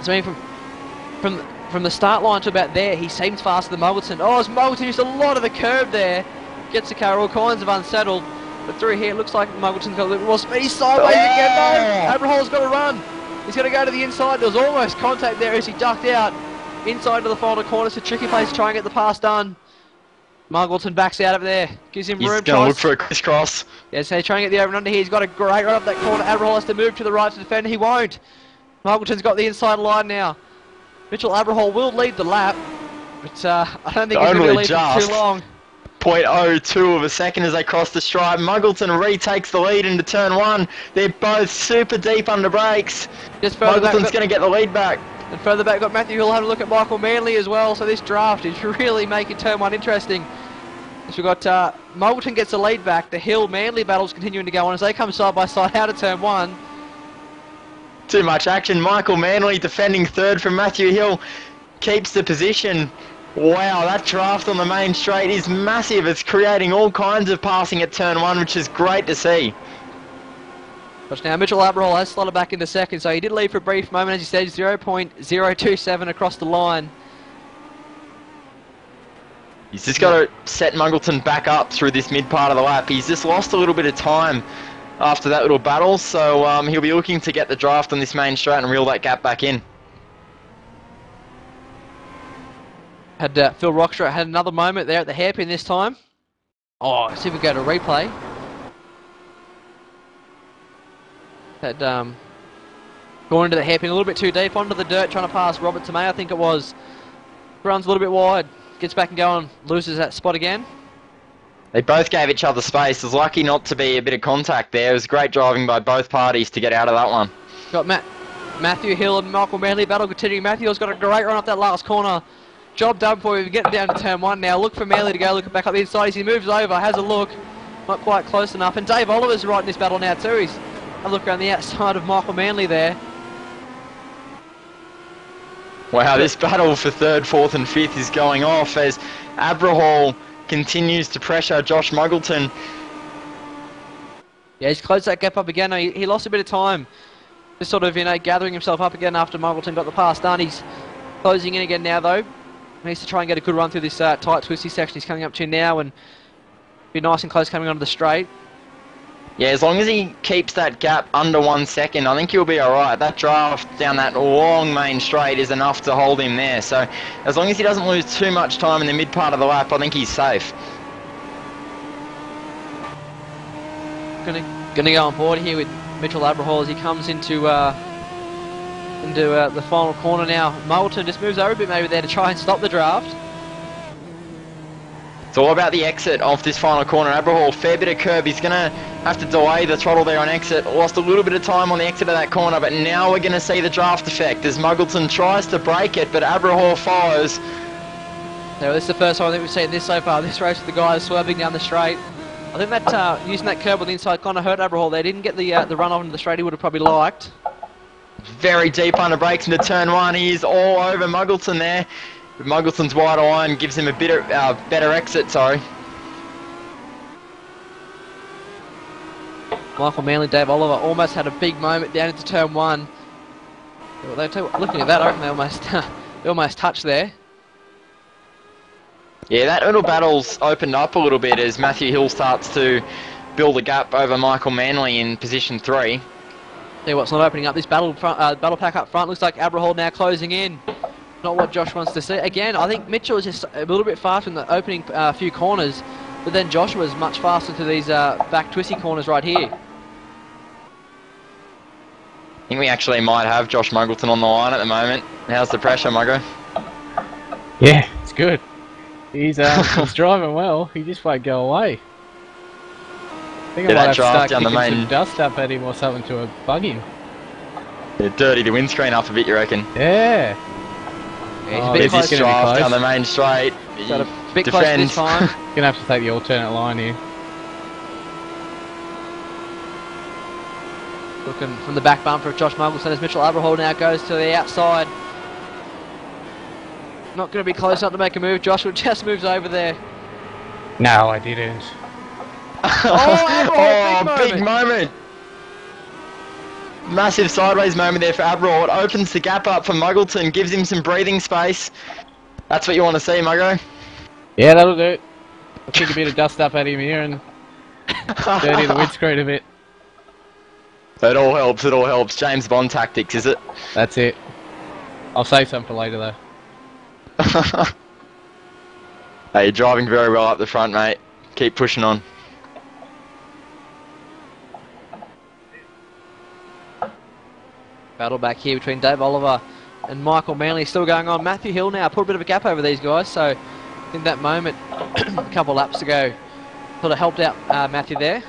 So I mean, from the start line to about there, he seems faster than Muggleton. Oh, as Muggleton used a lot of the curve there, gets the car all kinds of unsettled, but through here it looks like Muggleton's got a little bit more speed. He's sideways again, no! Abrahall's got to run. He's going to go to the inside. There was almost contact there as he ducked out inside to the final corner. It's a tricky place to try and get the pass done. Muggleton backs out of there. Gives him room. He's going to look for a crisscross. Yeah, so he's trying to get the over and under here. He's got a great run up that corner. Abrahall has to move to the right to defend. He won't. Muggleton's got the inside line now. Mitchell Abrahall will lead the lap, but I don't think he's going to lead for too long. 0.02 of a second as they cross the stripe. Muggleton retakes the lead into turn 1. They're both super deep under brakes. Muggleton's going to get the lead back. And further back, got Matthew Hill having a look at Michael Manley as well. So this draft is really making turn 1 interesting. So we've got Muggleton gets the lead back. The Hill-Manley battle's continuing to go on as they come side by side out of turn 1. Too much action. Michael Manley defending third from Matthew Hill. Keeps the position. Wow, that draft on the main straight is massive. It's creating all kinds of passing at turn 1, which is great to see. But now Mitchell Abrahall has slotted back into second, so he did lead for a brief moment, as he said, 0.027 across the line. He's just got to set Muggleton back up through this mid part of the lap. He's just lost a little bit of time after that little battle, so he'll be looking to get the draft on this main straight and reel that gap back in. Had Phil Rockstrap had another moment there at the hairpin this time. Oh, see if we go to replay. Had gone into the hairpin a little bit too deep onto the dirt, trying to pass Robert Tomei, I think it was. Runs a little bit wide, gets back and going, loses that spot again. They both gave each other space. It was lucky not to be a bit of contact there. It was great driving by both parties to get out of that one. Got Matthew Hill and Michael Manley battle continuing. Matthew Hill's got a great run up that last corner. Job done for him. Getting down to turn 1 now. Look for Manley to go. Look back up the inside as he moves over. Has a look. Not quite close enough. And Dave Oliver's right in this battle now too. He's a look around the outside of Michael Manley there. Wow, this battle for 3rd, 4th and 5th is going off as Abrahall continues to pressure Josh Muggleton. Yeah, he's closed that gap up again. He lost a bit of time. Just sort of, gathering himself up again after Muggleton got the pass done. He's closing in again now though. Needs to try and get a good run through this tight, twisty section he's coming up to now and be nice and close coming onto the straight. Yeah, as long as he keeps that gap under 1 second, I think he'll be alright. That draft down that long main straight is enough to hold him there. So as long as he doesn't lose too much time in the mid part of the lap, I think he's safe. Gonna go on board here with Mitchell Abrahall as he comes into the final corner now. Muggleton just moves over a bit maybe there to try and stop the draft. It's all about the exit of this final corner. Abrahall, fair bit of curve. He's going to have to delay the throttle there on exit. Lost a little bit of time on the exit of that corner, but now we're going to see the draft effect as Muggleton tries to break it, but Abrahall follows. So this is the first time I think we've seen this so far. This race with the guys swerving down the straight. I think that using that curve on the inside kind of hurt Abrahall there. Didn't get the run off into the straight he would have probably liked. Very deep under brakes into turn 1. He is all over Muggleton there. But Muggleton's wider line gives him a bit better exit, sorry. Michael Manley, Dave Oliver almost had a big moment down into turn 1. Looking at that, I reckon they almost touched there. Yeah, that little battle's opened up a little bit as Matthew Hill starts to build a gap over Michael Manley in position 3. See what's not opening up. This battle pack up front looks like Abrahall now closing in. Not what Josh wants to see. Again, I think Mitchell is just a little bit faster in the opening few corners, but then Joshua's much faster to these back twisty corners right here. I think we actually might have Josh Muggleton on the line at the moment. How's the pressure, Muggo? Yeah, it's good. He's driving well. He just won't go away. I think I might have to start kicking some dust up at him or something to bug him. Yeah, dirty the windscreen up a bit, you reckon? Yeah. Yeah, he's a bit close. This draft down the main straight. Got a bit close this time. Gonna have to take the alternate line here. Looking from the back bumper of Josh Muggleton as Mitchell Aberhall now goes to the outside. Not going to be close enough to make a move. Joshua just moves over there. No, I didn't. Oh, big moment. Massive sideways moment there for Aberhall. It opens the gap up for Muggleton, gives him some breathing space. That's what you want to see, Muggo. Yeah, that'll do it. I'll kick a bit of dust up at him here and dirty the windscreen a bit. It all helps, it all helps. James Bond tactics, is it? That's it. I'll save some for later though. Hey, you're driving very well up the front, mate. Keep pushing on. Battle back here between Dave Oliver and Michael Manley still going on. Matthew Hill now put a bit of a gap over these guys, so in that moment a couple of laps ago sort of helped out Matthew there.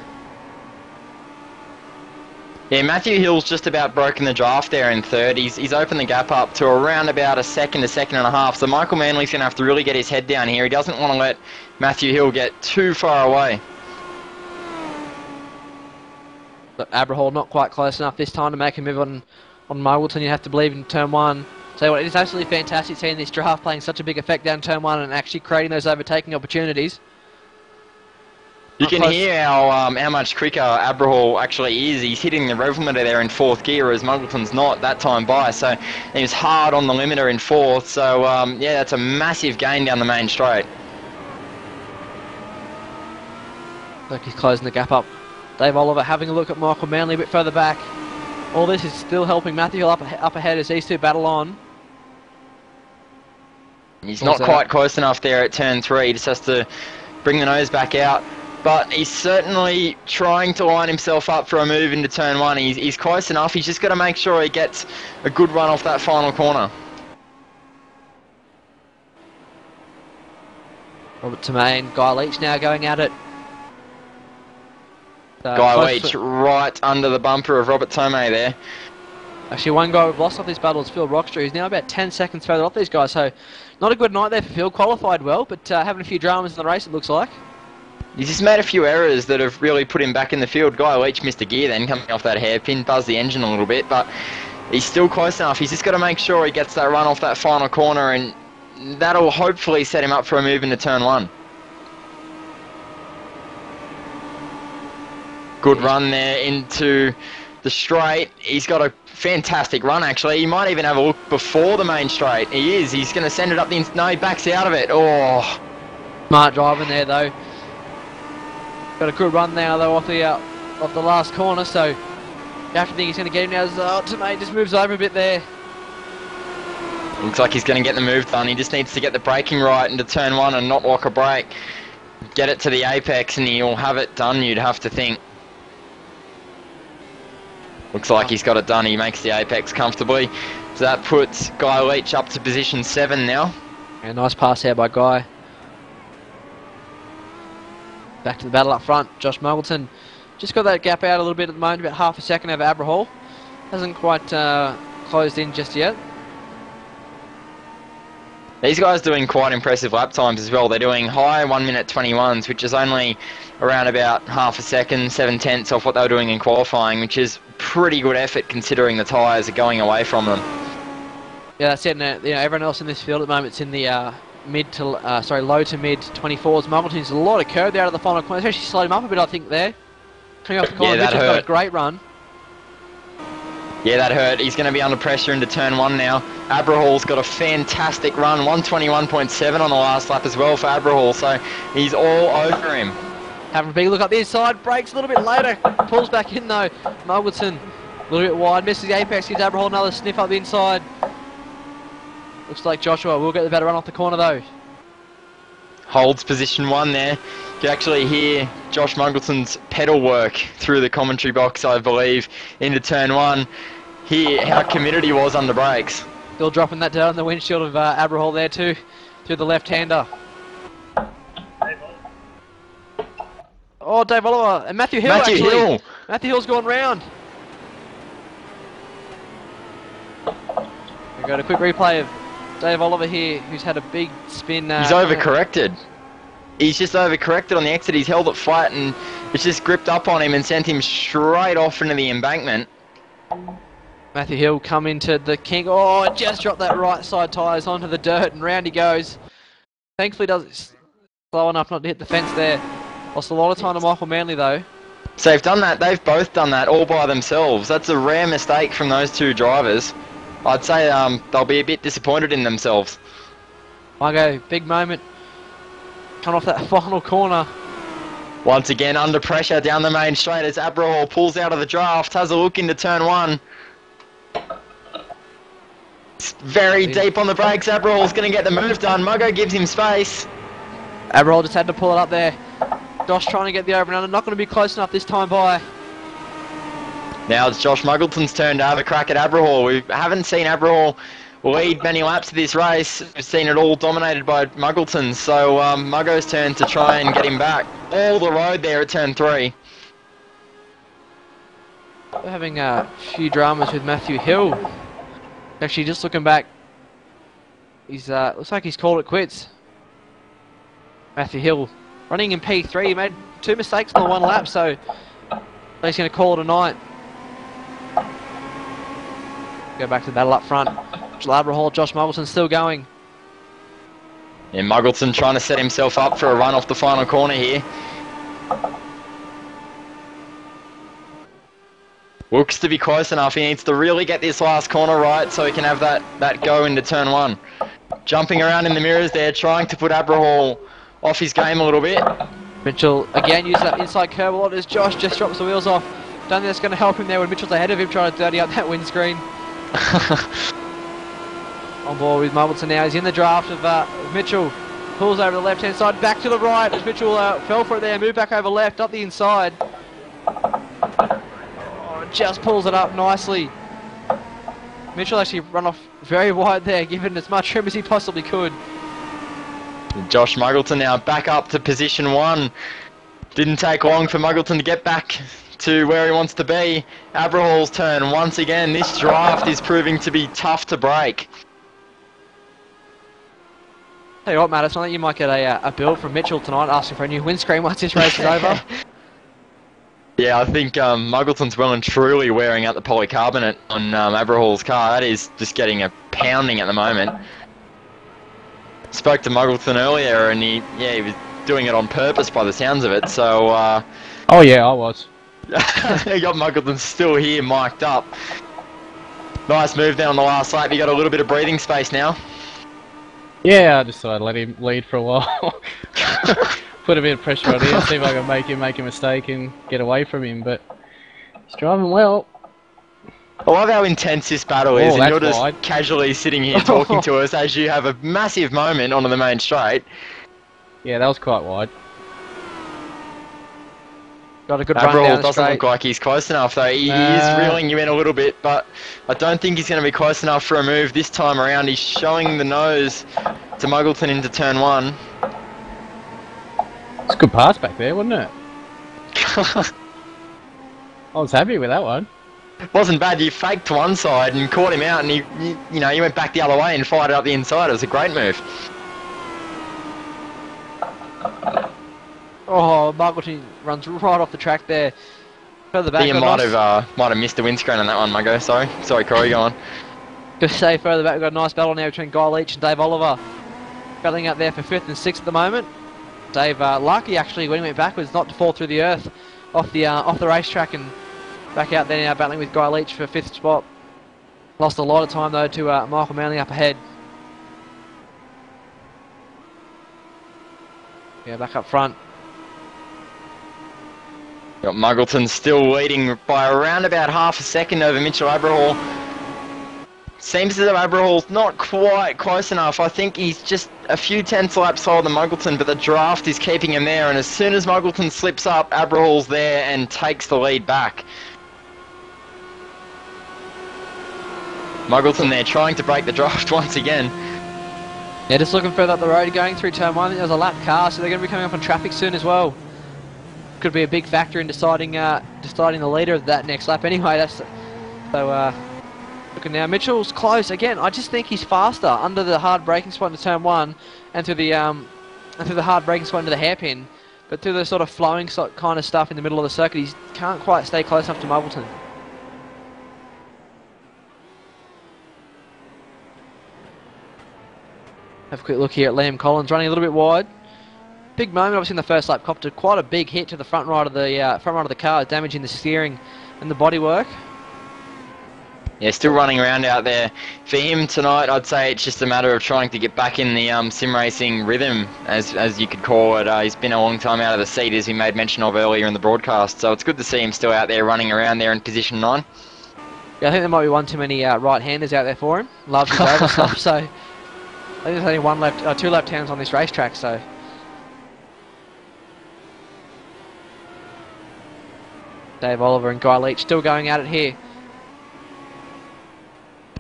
Yeah, Matthew Hill's just about broken the draft there in third. He's opened the gap up to around about a second and a half. So Michael Manley's going to have to really get his head down here. He doesn't want to let Matthew Hill get too far away. But Aberhall not quite close enough this time to make a move on Muggleton. You have to believe in turn one. So what, it is absolutely fantastic seeing this draft playing such a big effect down turn one and actually creating those overtaking opportunities. You can hear how much quicker Aberhall actually is. He's hitting the rev limiter there in fourth gear, whereas Muggleton's not that time by. So he was hard on the limiter in fourth. So yeah, that's a massive gain down the main straight. Look, he's closing the gap up. Dave Oliver having a look at Michael Manley a bit further back. All this is still helping Matthew Hill up ahead as these two battle on. He's not quite close enough there at turn 3. He just has to bring the nose back out. But he's certainly trying to line himself up for a move into turn 1. He's close enough. He's just got to make sure he gets a good run off that final corner. Robert Tremaine, Guy Leach now going at it. Guy Leach right under the bumper of Robert Tomei there. Actually, one guy we've lost off this battle is Phil Rockstreet, who's now about 10 seconds further off these guys. So not a good night there for Phil. Qualified well, but having a few dramas in the race, it looks like. He's just made a few errors that have really put him back in the field. Guy Leach missed a gear then, coming off that hairpin, buzzed the engine a little bit, but he's still close enough. He's just got to make sure he gets that run off that final corner, and that'll hopefully set him up for a move into turn 1. Good run there into the straight. He's got a fantastic run, actually. He might even have a look before the main straight. He is. He's going to send it up the... No, he backs out of it. Oh. Smart driving there, though. Got a good run now, though, off the last corner, so you have to think he's going to get him now. Tomei just moves over a bit there. Looks like he's going to get the move done. He just needs to get the braking right into turn 1 and not lock a brake. Get it to the apex and he'll have it done, you'd have to think. Looks like he's got it done. He makes the apex comfortably. So that puts Guy Leach up to position 7 now. Yeah, nice pass there by Guy. Back to the battle up front. Josh Muggleton just got that gap out a little bit at the moment, about half a second over Aberhall. Hasn't quite closed in just yet. These guys are doing quite impressive lap times as well. They're doing high 1:21, which is only around about half a second, 7/10 off what they were doing in qualifying, which is pretty good effort considering the tyres are going away from them. Yeah, that's it. And, everyone else in this field at the moment is in the low to mid 24s. Muggleton's a lot of curve there out of the final corner. It's actually slowed him up a bit, I think, there. Coming off the corner, yeah, that Mitchell's hurt. got a great run. Yeah, that hurt. He's going to be under pressure into turn 1 now. Aberhall's got a fantastic run, 121.7 on the last lap as well for Aberhall, so he's all over him. Having a big look up the inside, brakes a little bit later, pulls back in though. Muggleton a little bit wide, misses the apex, gives Aberhall another sniff up the inside. Looks like Joshua will get the better run off the corner though. Holds position 1 there. You can actually hear Josh Muggleton's pedal work through the commentary box, I believe, into turn 1. Hear how committed he was under brakes. Still dropping that down on the windshield of Aberhall there too, through the left-hander. Oh, Dave Oliver and Matthew Hill Hill. Matthew Hill's gone round. We've got a quick replay of Dave Oliver here, who's had a big spin. He's overcorrected. He's just overcorrected on the exit. He's held it flat and it's just gripped up on him and sent him straight off into the embankment. Matthew Hill come into the king. Oh, just dropped that right side tyres onto the dirt and round he goes. Thankfully does slow enough not to hit the fence there. Lost a lot of time to Michael Manley though. So they've done that. They've both done that all by themselves. That's a rare mistake from those two drivers. I'd say they'll be a bit disappointed in themselves. Margo, big moment. Coming off that final corner. Once again under pressure down the main straight as Abrahall pulls out of the draft, has a look into turn 1. It's very deep on the brakes. Abrahall's going to get the move done. Muggo gives him space. Abrahall just had to pull it up there. Josh trying to get the over and under. Not going to be close enough this time by. Now it's Josh Muggleton's turn to have a crack at Abrahall. We haven't seen Abrahall lead many laps of this race. We've seen it all dominated by Muggleton. So Muggo's turn to try and get him back. All the road there at turn 3. We're having a few dramas with Matthew Hill. Actually, just looking back, he's looks like he's called it quits. Matthew Hill running in P3. He made 2 mistakes on the 1 lap, so he's going to call it a night. Go back to the battle up front. Abrahall, Josh Muggleton still going. Yeah, Muggleton trying to set himself up for a run off the final corner here. Looks to be close enough. He needs to really get this last corner right so he can have that go into turn 1. Jumping around in the mirrors there, trying to put Abrahall off his game a little bit. Mitchell again uses that inside curve a lot as Josh just drops the wheels off. Don't think that's going to help him there when Mitchell's ahead of him trying to dirty up that windscreen. On board with Muggleton now. He's in the draft of Mitchell. Pulls over the left hand side, back to the right as Mitchell fell for it there. Moved back over left, up the inside. Just pulls it up nicely. Mitchell actually run off very wide there, given as much room as he possibly could. Josh Muggleton now back up to position 1. Didn't take long for Muggleton to get back to where he wants to be. Abrahall's turn once again. This draft is proving to be tough to break. Tell you what, Matt, it's not that you might get a bill from Mitchell tonight asking for a new windscreen once this race is over. Yeah, I think Muggleton's well and truly wearing out the polycarbonate on Abrahall's car. That is just getting a pounding at the moment. Spoke to Muggleton earlier and he was doing it on purpose by the sounds of it, so... Oh yeah, I was. You got Muggleton still here, mic'd up. Nice move there on the last lap. You got a little bit of breathing space now. Yeah, I just thought I'd let him lead for a while. Put a bit of pressure on him, see if I can make him make a mistake and get away from him, but he's driving well. I love how intense this battle is, and you're just wide. Casually sitting here talking to us as you have a massive moment onto the main straight. Yeah, that was quite wide. Got a good run down Abrahall the doesn't straight. look like he's close enough though. He is reeling you in a little bit, but I don't think he's going to be close enough for a move this time around. He's showing the nose to Muggleton into turn 1. It's a good pass back there, wasn't it? I was happy with that one. Wasn't bad. You faked to one side and caught him out, and you went back the other way and fired it up the inside. It was a great move. Oh, Muggleton runs right off the track there. Further back. I think you might have missed the windscreen on that one, Muggo. Sorry, Corey, go on. Just say further back, we've got a nice battle now between Guy Leach and Dave Oliver. Battling out there for 5th and 6th at the moment. Dave, lucky actually when he went backwards not to fall through the earth off the racetrack, and back out there now battling with Guy Leach for 5th spot. Lost a lot of time though to Michael Manley up ahead. Yeah, back up front. Got Muggleton still leading by around about half a second over Mitchell Abrahall. Seems as though Abrahall's not quite close enough. I think he's just a few tenths laps slower than Muggleton, but the draft is keeping him there, and as soon as Muggleton slips up, Abrahall's there and takes the lead back. Muggleton there trying to break the draft once again. Yeah, just looking further up the road, going through turn 1. There's a lap car, so they're going to be coming up on traffic soon as well. Could be a big factor in deciding the leader of that next lap. Anyway, looking now, Mitchell's close again. I just think he's faster under the hard braking spot into turn 1, and through the hard braking spot into the hairpin. But through the sort of flowing kind of stuff in the middle of the circuit, he can't quite stay close enough to Muggleton. Have a quick look here at Liam Collins, running a little bit wide. Big moment, obviously, in the first lap. Copped quite a big hit to the front right of the car, damaging the steering and the bodywork. Yeah, still running around out there. For him tonight, I'd say it's just a matter of trying to get back in the sim racing rhythm, as you could call it. He's been a long time out of the seat, as we made mention of earlier in the broadcast. So it's good to see him still out there running around there in position 9. Yeah, I think there might be one too many right-handers out there for him. Loves his over stuff, so I think there's only two left-handers on this racetrack, so. Dave Oliver and Guy Leach still going at it here.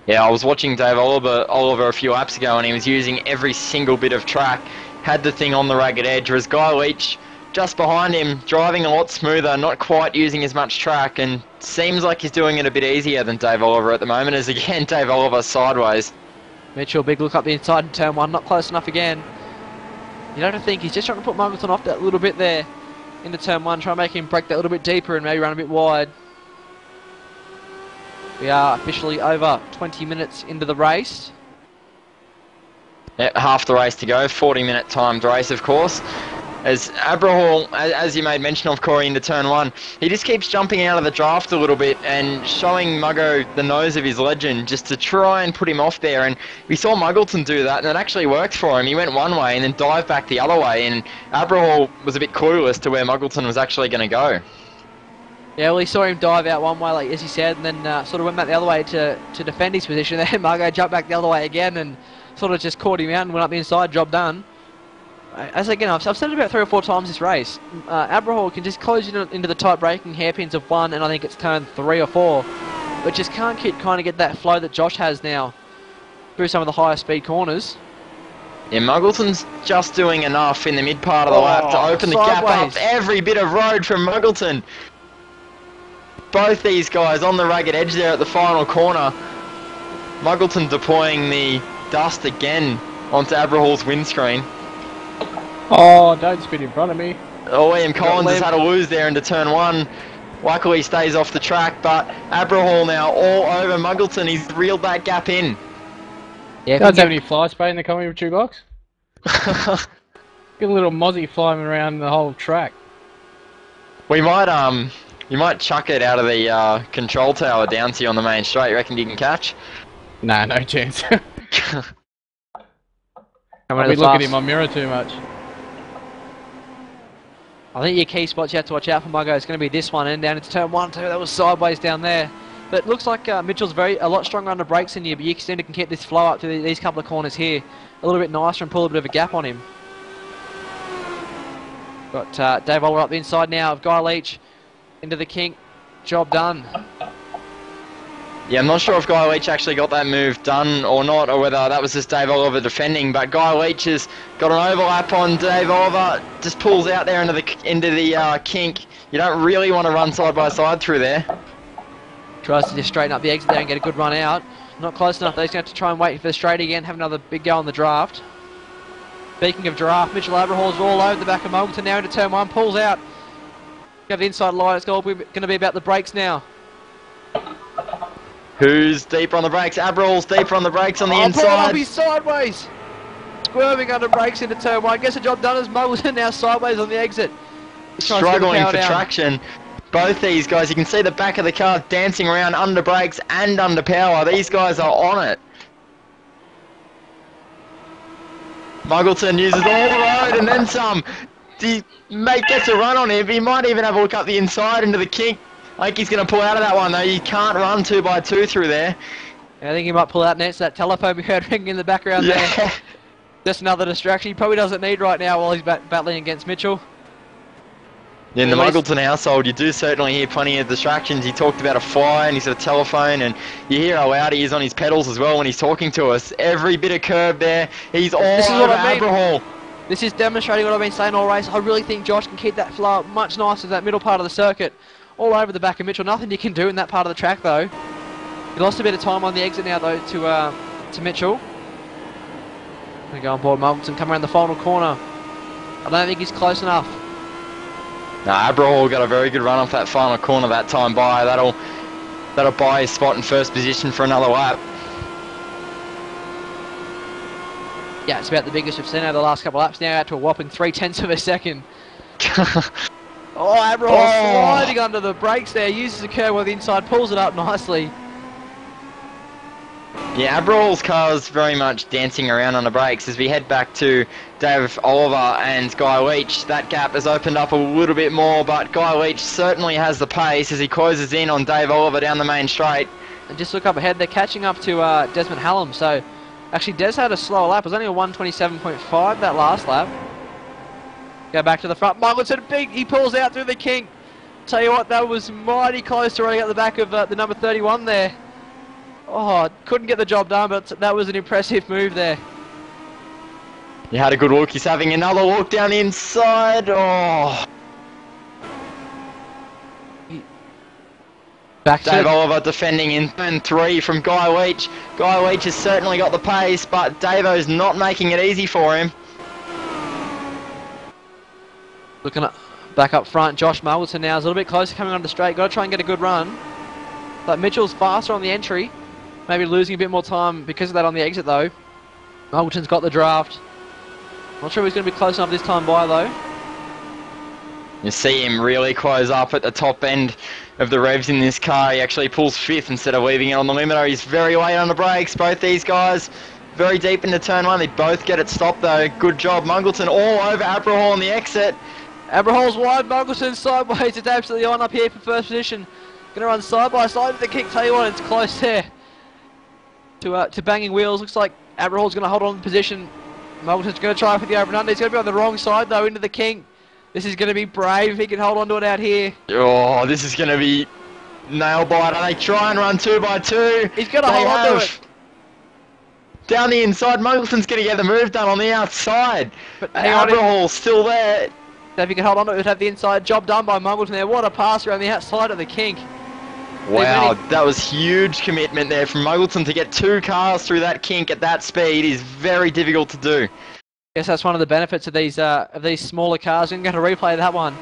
Yeah, I was watching Dave Oliver a few laps ago, and he was using every single bit of track, had the thing on the ragged edge, whereas Guy Leach just behind him, driving a lot smoother, not quite using as much track, and seems like he's doing it a bit easier than Dave Oliver at the moment, as again, Dave Oliver sideways. Mitchell, big look up the inside in turn 1, not close enough again. You don't have to think, he's just trying to put Muggleton off that little bit there into turn 1, try and make him break that little bit deeper and maybe run a bit wide. We are officially over 20 minutes into the race. Yeah, half the race to go, 40-minute timed race, of course. As Abraham, as you made mention of, Corey, into turn 1, he just keeps jumping out of the draft a little bit and showing Muggo the nose of his legend just to try and put him off there. And we saw Muggleton do that, and it actually worked for him. He went one way and then dived back the other way, and Abraham was a bit clueless to where Muggleton was actually going to go. Yeah, well, he saw him dive out one way, like as he said, and then sort of went back the other way to defend his position. Then Margot jumped back the other way again and sort of just caught him out and went up the inside, job done. As again, I've said it about 3 or 4 times this race. Abraham can just close into the tight braking hairpins of 1, and I think it's turn 3 or 4, but just can't kind of get that flow that Josh has now through some of the higher speed corners. Yeah, Muggleton's just doing enough in the mid part of the lap to open the gap up every bit of road from Muggleton. Both these guys on the ragged edge there at the final corner. Muggleton deploying the dust again onto Abrahal's windscreen. Oh, don't spin in front of me. Oh, Liam Collins has had a lose there into turn 1. Luckily stays off the track, but Abrahal now all over Muggleton. He's reeled that gap in. Yeah, don't have any fly spray in the commentary box. Get a little mozzie flying around the whole track. We might you might chuck it out of the control tower down to you on the main straight. You reckon you can catch? Nah, no chance. I'll be looking in my mirror too much. I think your key spots you have to watch out for, Muggo, is going to be this one and down into turn 1, 2. That was sideways down there. But it looks like Mitchell's a lot stronger under brakes than you, but you can keep this flow up to these couple of corners here a little bit nicer and pull a bit of a gap on him. Got Dave Oliver up the inside now of Guy Leach into the kink. Job done. Yeah, I'm not sure if Guy Leach actually got that move done or not, or whether that was just Dave Oliver defending, but Guy Leach has got an overlap on Dave Oliver, just pulls out there into the kink. You don't really want to run side by side through there. Tries to just straighten up the exit there and get a good run out. Not close enough, though. He's going to have to try and wait for the straight again, have another big go on the draft. Speaking of draft, Mitchell Abrahal's all over the back of Muggleton now into turn 1, pulls out. Have the inside line, it's going to be about the brakes now. Who's deeper on the brakes? Abrahal's deeper on the brakes on the inside. He's sideways. Squirming under brakes into turn 1. Gets the job done as Muggleton now sideways on the exit. Struggling for traction. Both these guys, you can see the back of the car dancing around under brakes and under power. These guys are on it. Muggleton uses all the road and then some. Mate gets a run on him. He might even have a look up the inside into the kink. I think he's going to pull out of that one though. You can't run 2x2 through there. Yeah, I think he might pull out next. That telephone we heard ringing in the background there. Just another distraction he probably doesn't need right now while he's battling against Mitchell. In the Muggleton household, you do certainly hear plenty of distractions. He talked about a fly and he's got a telephone, and you hear how loud he is on his pedals as well when he's talking to us. Every bit of curb there, he's all over Abrahal. This is demonstrating what I've been saying all race. I really think Josh can keep that flow up much nicer to that middle part of the circuit. All over the back of Mitchell. Nothing you can do in that part of the track though. He lost a bit of time on the exit now though to Mitchell. Gonna go on board Muggleton, come around the final corner. I don't think he's close enough. Nah, Abrahal got a very good run off that final corner that time by. That'll buy his spot in first position for another lap. Yeah, it's about the biggest we've seen over the last couple of laps now, out to a whopping 0.3 of a second. Oh, Abraham sliding under the brakes there, uses the curve with the inside, pulls it up nicely. Yeah, Abrahal's car's very much dancing around on the brakes. As we head back to Dave Oliver and Guy Leach, that gap has opened up a little bit more, but Guy Leach certainly has the pace as he closes in on Dave Oliver down the main straight. And just look up ahead, they're catching up to Desmond Hallam, so actually Des had a slower lap. It was only a 1:27.5 that last lap. Go back to the front, Mugleton, he pulls out through the kink. Tell you what, that was mighty close to running out the back of the number 31 there. Oh, couldn't get the job done, but that was an impressive move there. He had a good look. He's having another look down the inside. Oh. Back to Dave Oliver defending in turn 3 from Guy Leach. Guy Leach has certainly got the pace, but Davo's not making it easy for him. Looking up, back up front, Josh Mugleton now is a little bit closer coming onto the straight. Got to try and get a good run. But Mitchell's faster on the entry. Maybe losing a bit more time because of that on the exit though. Mugleton's got the draft. Not sure if he's going to be close enough this time by though. You see him really close up at the top end of the revs in this car. He actually pulls 5th instead of leaving it on the limiter. He's very late on the brakes, both these guys. Very deep into turn 1. They both get it stopped though. Good job. Mugleton all over Abrahal on the exit. Abrahal's wide, Mugleton sideways. It's absolutely on up here for first position. Going to run side by side with the kick. Tell you what, it's close there to banging wheels. Looks like Abrahal's going to hold on to the position. Mugleton's going to try for the over and under. He's going to be on the wrong side though, into the kink. This is going to be brave if he can hold on to it out here. Oh, this is going to be nail biter. They try and run 2 by 2. He's going to hold on to it. Down the inside, Mugleton's going to get the move done on the outside. But Abrahal's still there. So if he can hold on to it, have the inside job done by Mugleton there. What a pass around the outside of the kink. Wow, that was huge commitment there from Mugleton to get 2 cars through that kink at that speed is very difficult to do. Guess that's one of the benefits of these smaller cars. I'm going to replay that one.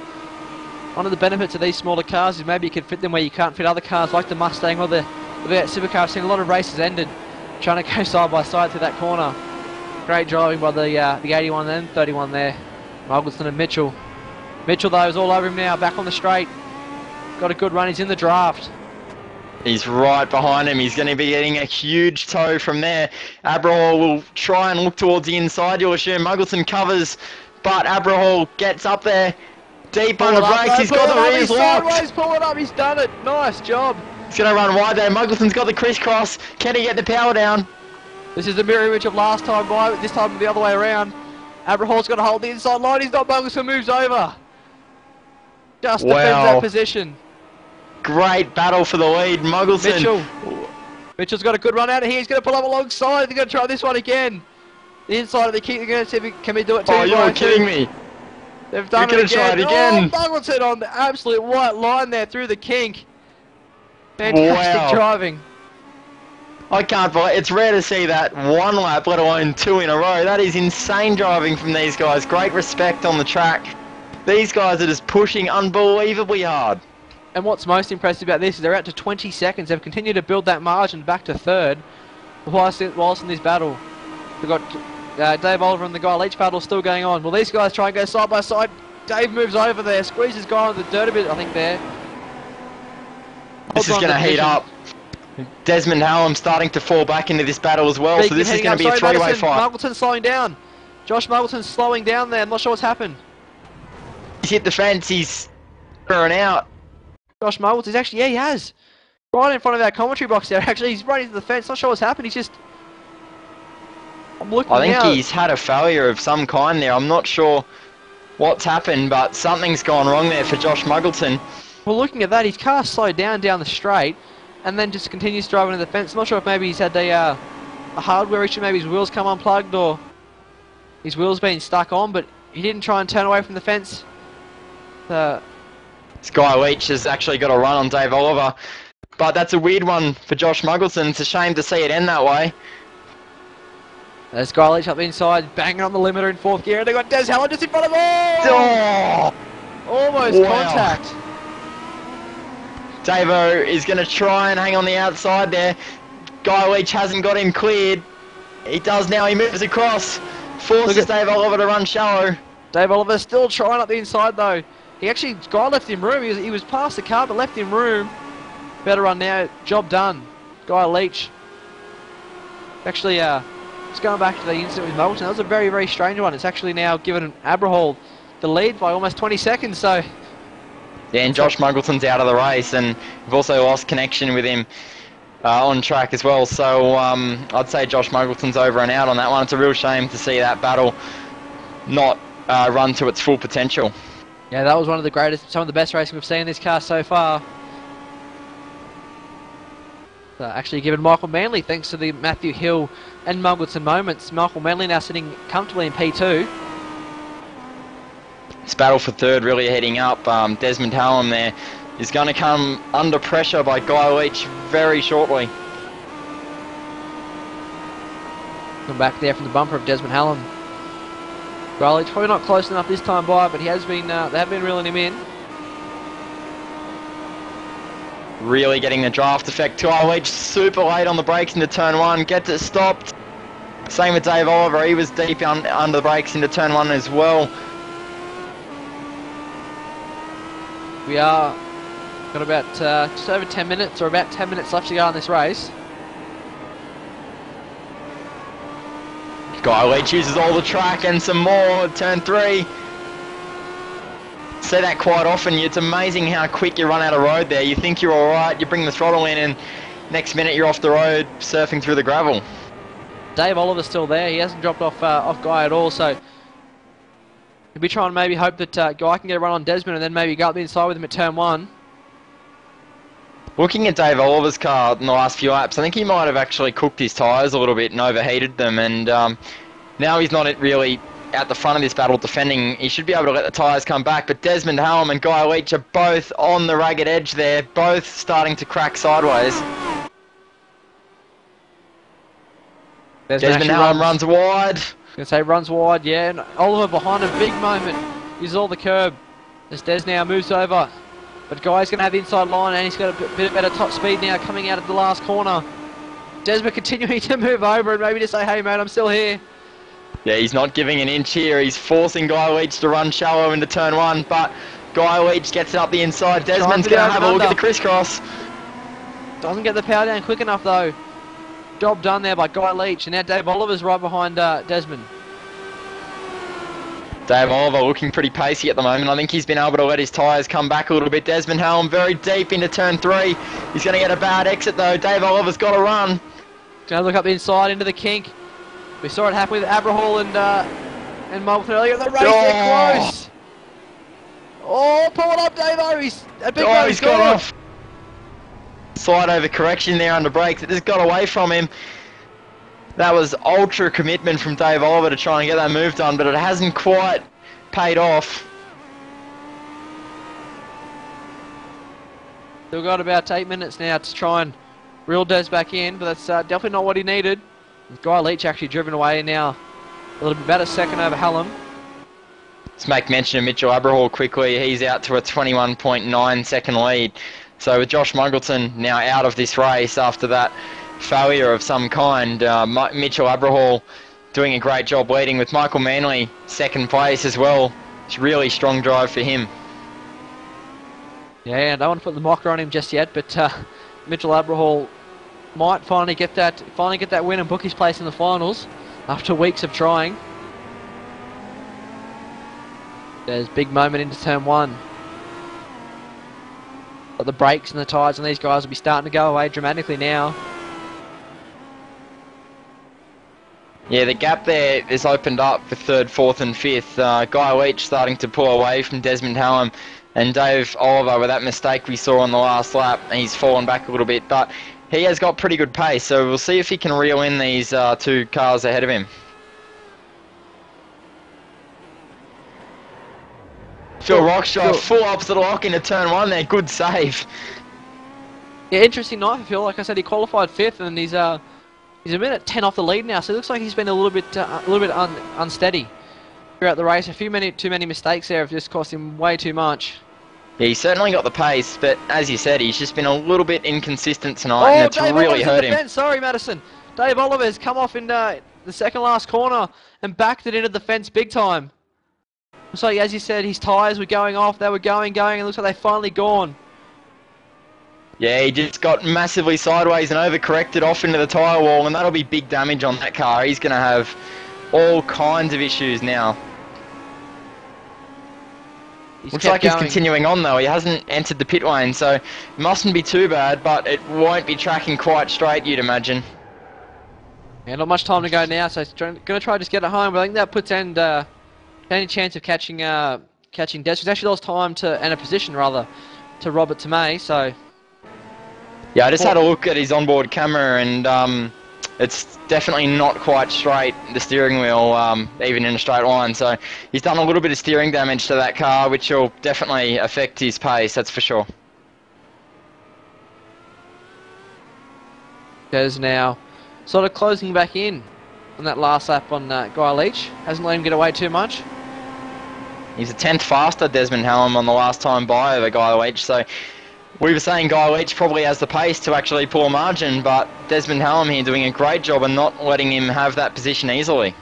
One of the benefits of these smaller cars is maybe you can fit them where you can't fit other cars like the Mustang or the supercar. I've seen a lot of races ended trying to go side by side through that corner. Great driving by the 81 and 31 there. Mugleton and Mitchell. Mitchell though is all over him now, back on the straight. Got a good run, he's in the draft. He's right behind him. He's going to be getting a huge tow from there. Abrahal will try and look towards the inside, you'll assume. Mugleton covers, but Abrahal gets up there. Deep on the brakes. He's got the rears locked. Sideways, pull it up. He's done it. Nice job. He's going to run wide there. Mugleton's got the crisscross. Can he get the power down? This is the mirror image of last time by, this time the other way around. Abrahal's got to hold the inside line. He's not. Mugleton moves over. Just defends that position. Great battle for the lead. Mugleton. Mitchell's got a good run out of here. He's going to pull up alongside. They're going to try this one again. The inside of the kick. They're going to see if can we do it too. Oh, you're kidding me. They've done it again. Oh, Mugleton on the absolute white line there through the kink. Fantastic driving. I can't believe it's rare to see that one lap, let alone 2 in a row. That is insane driving from these guys. Great respect on the track. These guys are just pushing unbelievably hard. And what's most impressive about this is they're out to 20 seconds. They've continued to build that margin back to third whilst in this battle. We've got Dave Oliver and the Guy Leach battle still going on. Well, these guys try and go side by side. Dave moves over there, squeezes Guy on the dirt a bit, I think, there. This is going to heat up. Desmond Hallam starting to fall back into this battle as well, so this is going to be a 3-way fight. Mugleton's slowing down. Josh Mugleton's slowing down there. I'm not sure what's happened. He's hit the fence. He's burning out. Josh Mugleton, he's actually, yeah, he has. Right in front of our commentary box there, actually. He's running to the fence. Not sure what's happened. He's just... I'm looking now. I think he's had a failure of some kind there. I'm not sure what's happened, but something's gone wrong there for Josh Mugleton. Well, looking at that, his car slowed down the straight and then just continues driving to the fence. I'm not sure if maybe he's had a hardware issue, maybe his wheels come unplugged or his wheels been stuck on, but he didn't try and turn away from the fence. Guy Leach has actually got a run on Dave Oliver, but that's a weird one for Josh Mugleton. It's a shame to see it end that way. There's Guy Leach up the inside, banging on the limiter in 4th gear, and they've got Des Hallam just in front of them. Oh! Almost contact. Davo is going to try and hang on the outside there. Guy Leach hasn't got him cleared. He does now, he moves across. Forces Dave Oliver to run shallow. Dave Oliver still trying up the inside though. He actually, Guy left him room. He was past the car but left him room. Better run now. Job done. Guy Leach. Actually, just going back to the incident with Muggleton, that was a very, very strange one. It's actually now given Aberhall the lead by almost 20 seconds, so... Yeah, and Josh Muggleton's out of the race, and we've also lost connection with him on track as well, so I'd say Josh Muggleton's over and out on that one. It's a real shame to see that battle not run to its full potential. Yeah, that was one of the greatest, some of the best racing we've seen in this car so far. Actually given Michael Manley, thanks to the Matthew Hill and Muggleton moments. Michael Manley now sitting comfortably in P2. This battle for third really heading up. Desmond Hallam there is going to come under pressure by Guy Leach very shortly. Come back there from the bumper of Desmond Hallam. Guy Leach probably not close enough this time by, but he has been. They have been reeling him in. Really getting the draft effect. Guy Leach super late on the brakes into turn one. Gets it stopped. Same with Dave Oliver. He was deep under the brakes into turn one as well. We are got about just over 10 minutes, or about 10 minutes left to go on this race. Guy Leach uses all the track and some more. Turn three. Say that quite often. It's amazing how quick you run out of road there. You think you're alright, you bring the throttle in, and next minute you're off the road surfing through the gravel. Dave Oliver's still there. He hasn't dropped off Guy at all, so he'll be trying to maybe hope that Guy can get a run on Desmond and then maybe go up the inside with him at turn one. Looking at Dave Oliver's car in the last few laps, I think he might have actually cooked his tyres a little bit and overheated them, and now he's not really at the front of this battle defending. He should be able to let the tyres come back, but Desmond Hallam and Guy Leach are both on the ragged edge there, both starting to crack sideways. Desmond Hallam runs wide. Gonna say runs wide, yeah, and Oliver behind a big moment. Uses all the curb as Des now moves over, but Guy's gonna have the inside line and he's got a bit better top speed now coming out of the last corner. Desmond continuing to move over and maybe to say, hey mate, I'm still here. Yeah, he's not giving an inch here. He's forcing Guy Leach to run shallow into turn one, but Guy Leach gets it up the inside. Desmond's going to have a look at the crisscross. Doesn't get the power down quick enough though. Job done there by Guy Leach, and now Dave Oliver's right behind Desmond. Dave Oliver looking pretty pacey at the moment. I think he's been able to let his tyres come back a little bit. Desmond Hallam very deep into turn three. He's going to get a bad exit though. Dave Oliver's got to run. Going to look up the inside into the kink. We saw it happen with Aberhall and Muggleton earlier. The race they're close. Oh, pull it up, Davo. He's got off. Slight over correction there under brakes. It just got away from him. That was ultra commitment from Dave Oliver to try and get that move done, but it hasn't quite paid off. Still got about 8 minutes now to try and reel Des back in, but that's definitely not what he needed. Guy Leach actually driven away now a little bit, about a second over Hallam. Let's make mention of Mitchell Aberhall quickly. He's out to a 21.9 second lead. So with Josh Muggleton now out of this race after that failure of some kind, Mitchell Aberhall doing a great job leading with Michael Manley second place as well. It's really strong drive for him. Yeah, I don't want to put the mocker on him just yet, but Mitchell Aberhall might finally get that win and book his place in the finals after weeks of trying. There's a big moment into turn one. But the brakes and the tyres on these guys will be starting to go away dramatically now. Yeah, the gap there is opened up for third, fourth and fifth. Guy Leach starting to pull away from Desmond Hallam, and Dave Oliver with that mistake we saw on the last lap, and he's fallen back a little bit, but he has got pretty good pace, so we'll see if he can reel in these two cars ahead of him. Phil Rockstraw, full opposite lock into turn one there, good save. Yeah, interesting night for Phil. Like I said, he qualified fifth, and he's a minute 10 off the lead now, so it looks like he's been a little bit unsteady throughout the race. Too many mistakes there have just cost him way too much. Yeah, he's certainly got the pace, but as you said, he's just been a little bit inconsistent tonight, and it's Dave really Oliver's hurt in him. defense. Sorry, Madison. Dave Oliver's come off in the second last corner and backed it into the fence big time. So as you said, his tyres were going off, they were going, and it looks like they've finally gone. Yeah, he just got massively sideways and overcorrected off into the tyre wall, and that'll be big damage on that car. He's going to have all kinds of issues now. Looks like he's continuing on though. He hasn't entered the pit lane, so it mustn't be too bad, but it won't be tracking quite straight, you'd imagine. Yeah, not much time to go now, so he's going to try to just get it home, but I think that puts end any chance of catching Des. He's actually lost time and a position rather to Robert Tomei, so... Yeah, I just had a look at his onboard camera, and it's definitely not quite straight, the steering wheel, even in a straight line. So he's done a little bit of steering damage to that car, which will definitely affect his pace, that's for sure. Des now sort of closing back in on that last lap on Guy Leach. Hasn't let him get away too much. He's a tenth faster, Desmond Hallam, on the last time by over Guy Leach, so... We were saying Guy Leach probably has the pace to actually pull a margin, but Desmond Hallam here doing a great job and not letting him have that position easily.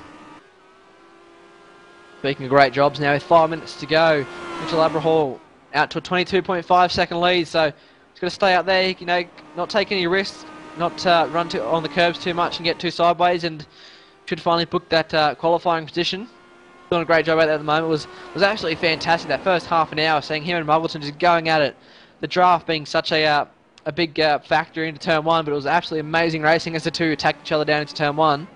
Speaking of great jobs now, with 5 minutes to go, Mitchell Abrahall out to a 22.5 second lead, so he's got to stay out there, you know, not take any risks, not run on the curbs too much and get too sideways, and should finally book that qualifying position. Doing a great job out there at the moment. It was absolutely fantastic that first half an hour, seeing him and Muggleton just going at it. The draft being such a big factor into turn one, but it was absolutely amazing racing as the two attacked each other down into turn one.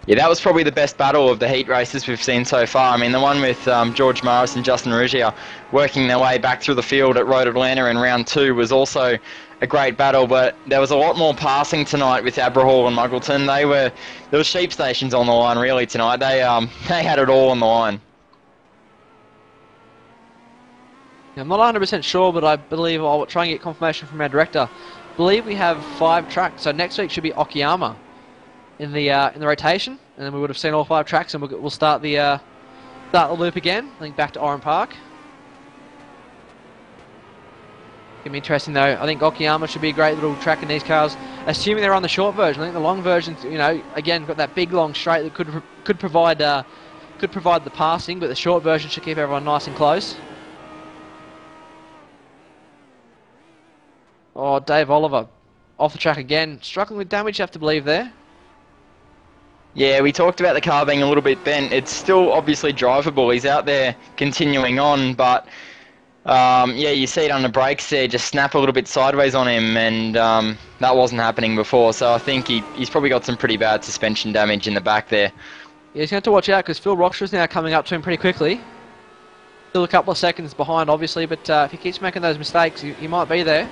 Yeah, that was probably the best battle of the heat races we've seen so far. I mean, the one with George Morris and Justin Ruggier working their way back through the field at Road Atlanta in round 2 was also a great battle, but there was a lot more passing tonight with Abrahall and Muggleton. There were sheep stations on the line really tonight. They had it all on the line. I'm not 100% sure, but I believe I'll try and get confirmation from our director. I believe we have 5 tracks, so next week should be Okayama in the rotation, and then we would have seen all 5 tracks, and we'll start the loop again. I think back to Oran Park. Gonna be interesting though. I think Okayama should be a great little track in these cars, assuming they're on the short version. I think the long version, you know, again got that big long straight that could provide the passing, but the short version should keep everyone nice and close. Oh, Dave Oliver, off the track again. Struggling with damage, you have to believe there. Yeah, we talked about the car being a little bit bent. It's still obviously drivable. He's out there continuing on, but yeah, you see it on the brakes there, just snap a little bit sideways on him, and that wasn't happening before. So I think he's probably got some pretty bad suspension damage in the back there. Yeah, he's going to have to watch out because Phil Roxburgh's now coming up to him pretty quickly. Still a couple of seconds behind, obviously, but if he keeps making those mistakes, he might be there.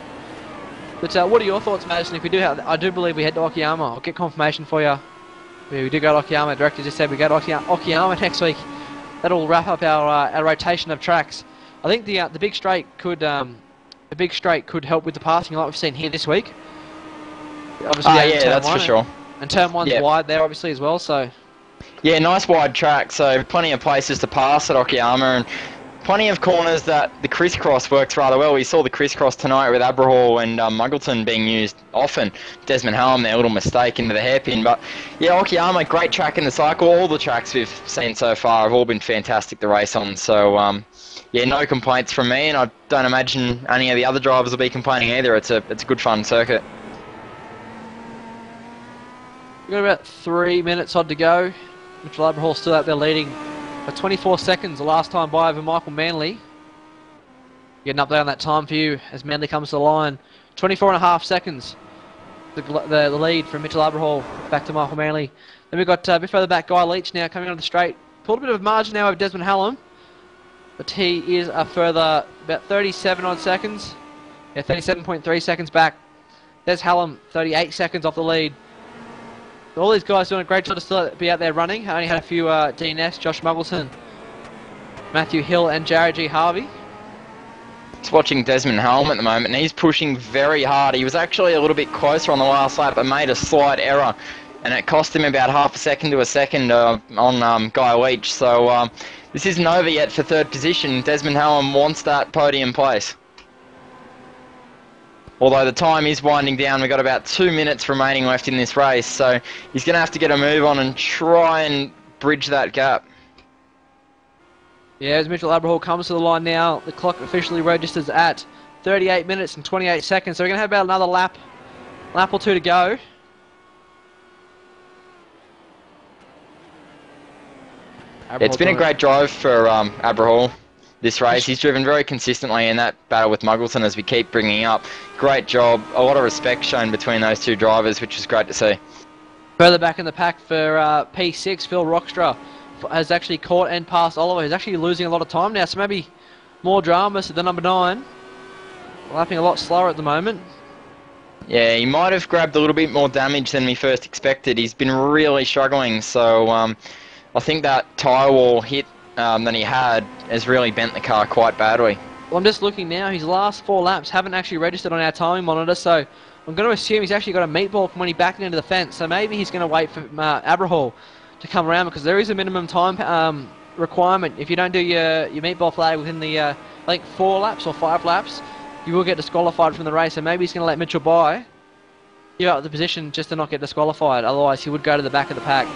But what are your thoughts, Madison? If we do I do believe we head to Okayama. I'll get confirmation for you. We do go to Okayama. The director just said we go to Okayama next week. That'll wrap up our rotation of tracks. I think the big straight could help with the passing like we've seen here this week. Obviously, yeah, that's for sure. And turn one's wide there, obviously as well. So yeah, nice wide track. So plenty of places to pass at Okayama, and plenty of corners that the crisscross works rather well. We saw the crisscross tonight with Abrahall and Muggleton being used often. Desmond Hallam, their little mistake into the hairpin. But yeah, Okayama, great track in the cycle. All the tracks we've seen so far have all been fantastic to race on. So yeah, no complaints from me, and I don't imagine any of the other drivers will be complaining either. It's a good fun circuit. We've got about 3 minutes odd to go. Mitchell Abrahall still out there leading. 24 seconds the last time by over Michael Manley. Getting up there on that time for you as Manley comes to the line. 24.5 seconds. The lead from Mitchell Abrahall back to Michael Manley. Then we've got a bit further back Guy Leach now coming onto the straight. Pulled a bit of margin now over Desmond Hallam. But he is a further about 37 odd seconds. Yeah, 37.3 seconds back. There's Hallam, 38 seconds off the lead. All these guys doing a great job to still be out there running. I only had a few DNS, Josh Muggleton, Matthew Hill and Jared G. Harvey. Just watching Desmond Hallam at the moment, and he's pushing very hard. He was actually a little bit closer on the last lap, but made a slight error, and it cost him about half a second to a second on Guy Leach. So this isn't over yet for third position. Desmond Hallam wants that podium place. Although the time is winding down, we've got about 2 minutes remaining left in this race, so he's going to have to get a move on and try and bridge that gap. Yeah, as Mitchell Abrahall comes to the line now, the clock officially registers at 38 minutes and 28 seconds, so we're going to have about another lap or two to go. It's been a great drive for Abrahall this race. He's driven very consistently in that battle with Muggleton, as we keep bringing up. Great job. A lot of respect shown between those two drivers, which is great to see. Further back in the pack for P6, Phil Rockstra has actually caught and passed Oliver. He's actually losing a lot of time now, so maybe more drama to the number 9. Lapping a lot slower at the moment. Yeah, he might have grabbed a little bit more damage than we first expected. He's been really struggling, so I think that tyre wall hit that he had has really bent the car quite badly. Well, I'm just looking now. His last 4 laps haven't actually registered on our timing monitor, so I'm going to assume he's actually got a meatball from when he backed into the fence. So maybe he's going to wait for Abrahall to come around, because there is a minimum time requirement. If you don't do your meatball flag within the I think 4 laps or 5 laps, you will get disqualified from the race. So maybe he's going to let Mitchell by, give up the position just to not get disqualified. Otherwise, he would go to the back of the pack.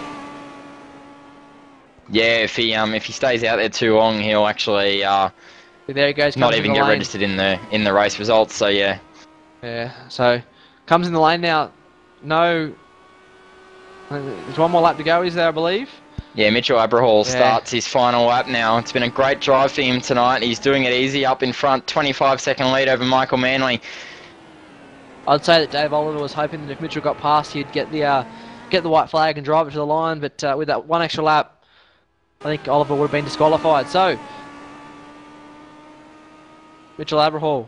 Yeah, if he stays out there too long, he'll actually there he goes. Not even get registered in the race results. So yeah. Yeah. So comes in the lane now. No. There's one more lap to go, is there, I believe? Yeah, Mitchell Abrahall starts his final lap now. It's been a great drive for him tonight. He's doing it easy up in front, 25-second lead over Michael Manley. I'd say that Dave Oliver was hoping that if Mitchell got past, he'd get the white flag and drive it to the line. But with that one extra lap, I think Oliver would have been disqualified. So Mitchell Abrahall,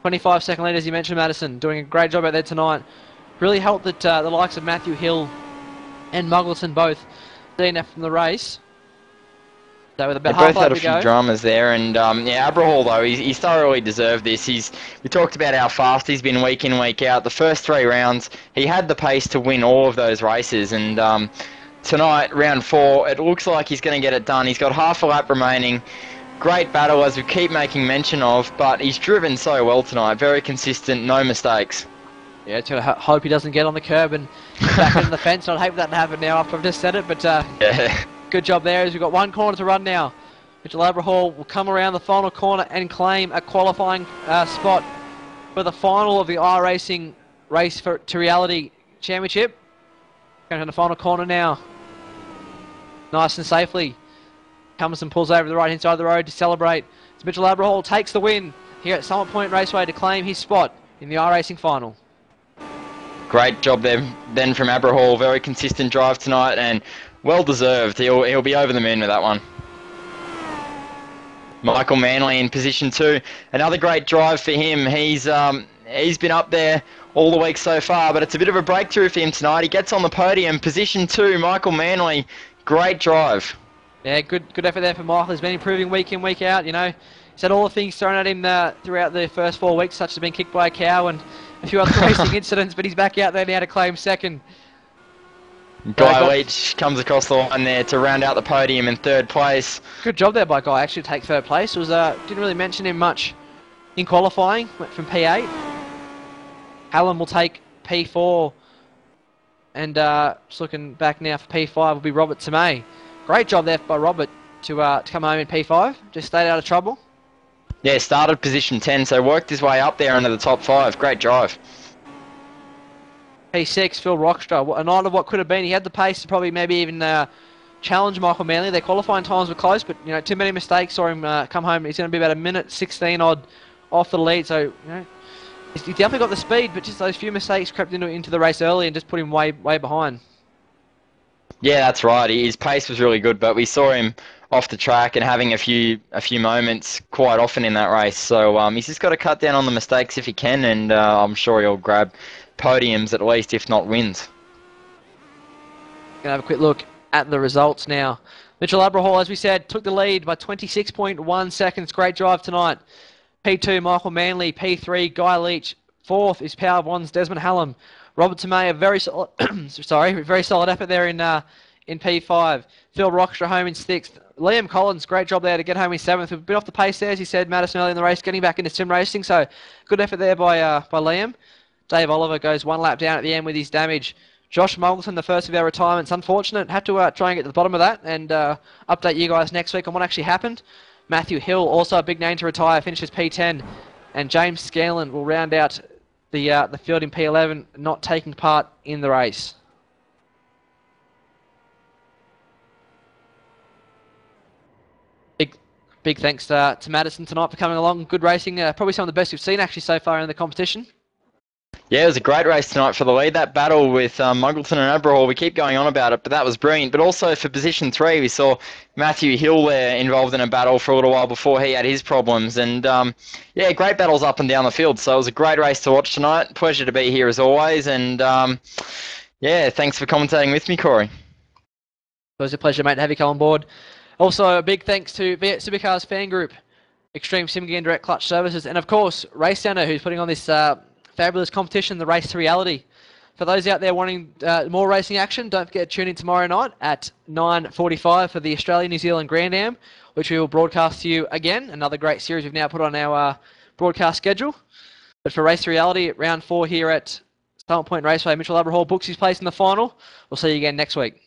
25-second lead, as you mentioned, Madison, doing a great job out there tonight. Really helped that the likes of Matthew Hill and Muggleton both DNF from the race. So with about they half both had a to few go. dramas there, and yeah, Abrahall though, he's thoroughly deserved this. We talked about how fast he's been week in, week out. The first 3 rounds, he had the pace to win all of those races, and tonight, round 4, it looks like he's going to get it done. He's got half a lap remaining. Great battle, as we keep making mention of, but he's driven so well tonight. Very consistent, no mistakes. Yeah, just gotta hope he doesn't get on the curb and back into the fence. I'd hate that to happen now after I've just said it, but yeah. Good job there, as we've got 1 corner to run now. Mitchell Abrahall will come around the final corner and claim a qualifying spot for the final of the iRacing Race to Reality Championship. Going to the final corner now. Nice and safely. Comes and pulls over the right hand side of the road to celebrate. So Mitchell Abrahall takes the win here at Summit Point Raceway to claim his spot in the iRacing final. Great job there then from Abrahall. Very consistent drive tonight and well deserved. He'll be over the moon with that one. Michael Manley in position 2. Another great drive for him. He's been up there all the week so far, but it's a bit of a breakthrough for him tonight. He gets on the podium, position 2, Michael Manley. Great drive. Yeah, good effort there for Michael. He's been improving week in, week out, you know. He's had all the things thrown at him throughout the first 4 weeks, such as being kicked by a cow and a few other racing incidents, but he's back out there now to claim second. Guy Leach comes across the line there to round out the podium in 3rd place. Good job there by Guy, actually, to take 3rd place. It was didn't really mention him much in qualifying. Went from P8. Hallam will take P4. And just looking back now for P5 will be Robert Tomei. Great job there by Robert to come home in P5. Just stayed out of trouble. Yeah, started position 10, so worked his way up there into the top 5. Great drive. P6, Phil Rockstra. A night of what could have been. He had the pace to probably maybe even challenge Michael Manley. Their qualifying times were close, but you know, too many mistakes saw him come home. He's going to be about a minute 16 odd off the lead. So you know, he definitely got the speed, but just those few mistakes crept into the race early and just put him way behind. Yeah, that's right. His pace was really good, but we saw him off the track and having a few moments quite often in that race. So he's just got to cut down on the mistakes if he can, and I'm sure he'll grab podiums at least, if not wins. Gonna have a quick look at the results now. Mitchell Abrahall, as we said, took the lead by 26.1 seconds. Great drive tonight. P2, Michael Manley. P3, Guy Leach. 4th is Power of One's Desmond Hallam. Robert Tomei, a very solid, very solid effort there in P5. Phil Rockstra home in 6th. Liam Collins, great job there to get home in 7th. We've been off the pace there, as he said, Madison early in the race, getting back into sim racing, so good effort there by Liam. Dave Oliver goes 1 lap down at the end with his damage. Josh Muggleton, the first of our retirements, unfortunate. Had to try and get to the bottom of that and update you guys next week on what actually happened. Matthew Hill, also a big name to retire, finishes P10. And James Scanlon will round out the field in P11, not taking part in the race. Big thanks to Madison tonight for coming along. Good racing, probably some of the best we've seen actually so far in the competition. Yeah, it was a great race tonight for the lead. That battle with Muggleton and Aberhall, we keep going on about it, but that was brilliant. But also for position 3, we saw Matthew Hill there involved in a battle for a little while before he had his problems. And yeah, great battles up and down the field. So it was a great race to watch tonight. Pleasure to be here as always. And yeah, thanks for commentating with me, Corey. It was a pleasure, mate, to have you come on board. Also, a big thanks to Viet Supercars Fan Group, Extreme Sim Gear and Direct Clutch Services, and of course, RaceCentre, who's putting on this fabulous competition, the Race to Reality. For those out there wanting more racing action, don't forget to tune in tomorrow night at 9:45 for the Australia-New Zealand Grand Am, which we will broadcast to you again. Another great series we've now put on our broadcast schedule. But for Race to Reality, round 4 here at Summit Point Raceway, Mitchell Aberhall books his place in the final. We'll see you again next week.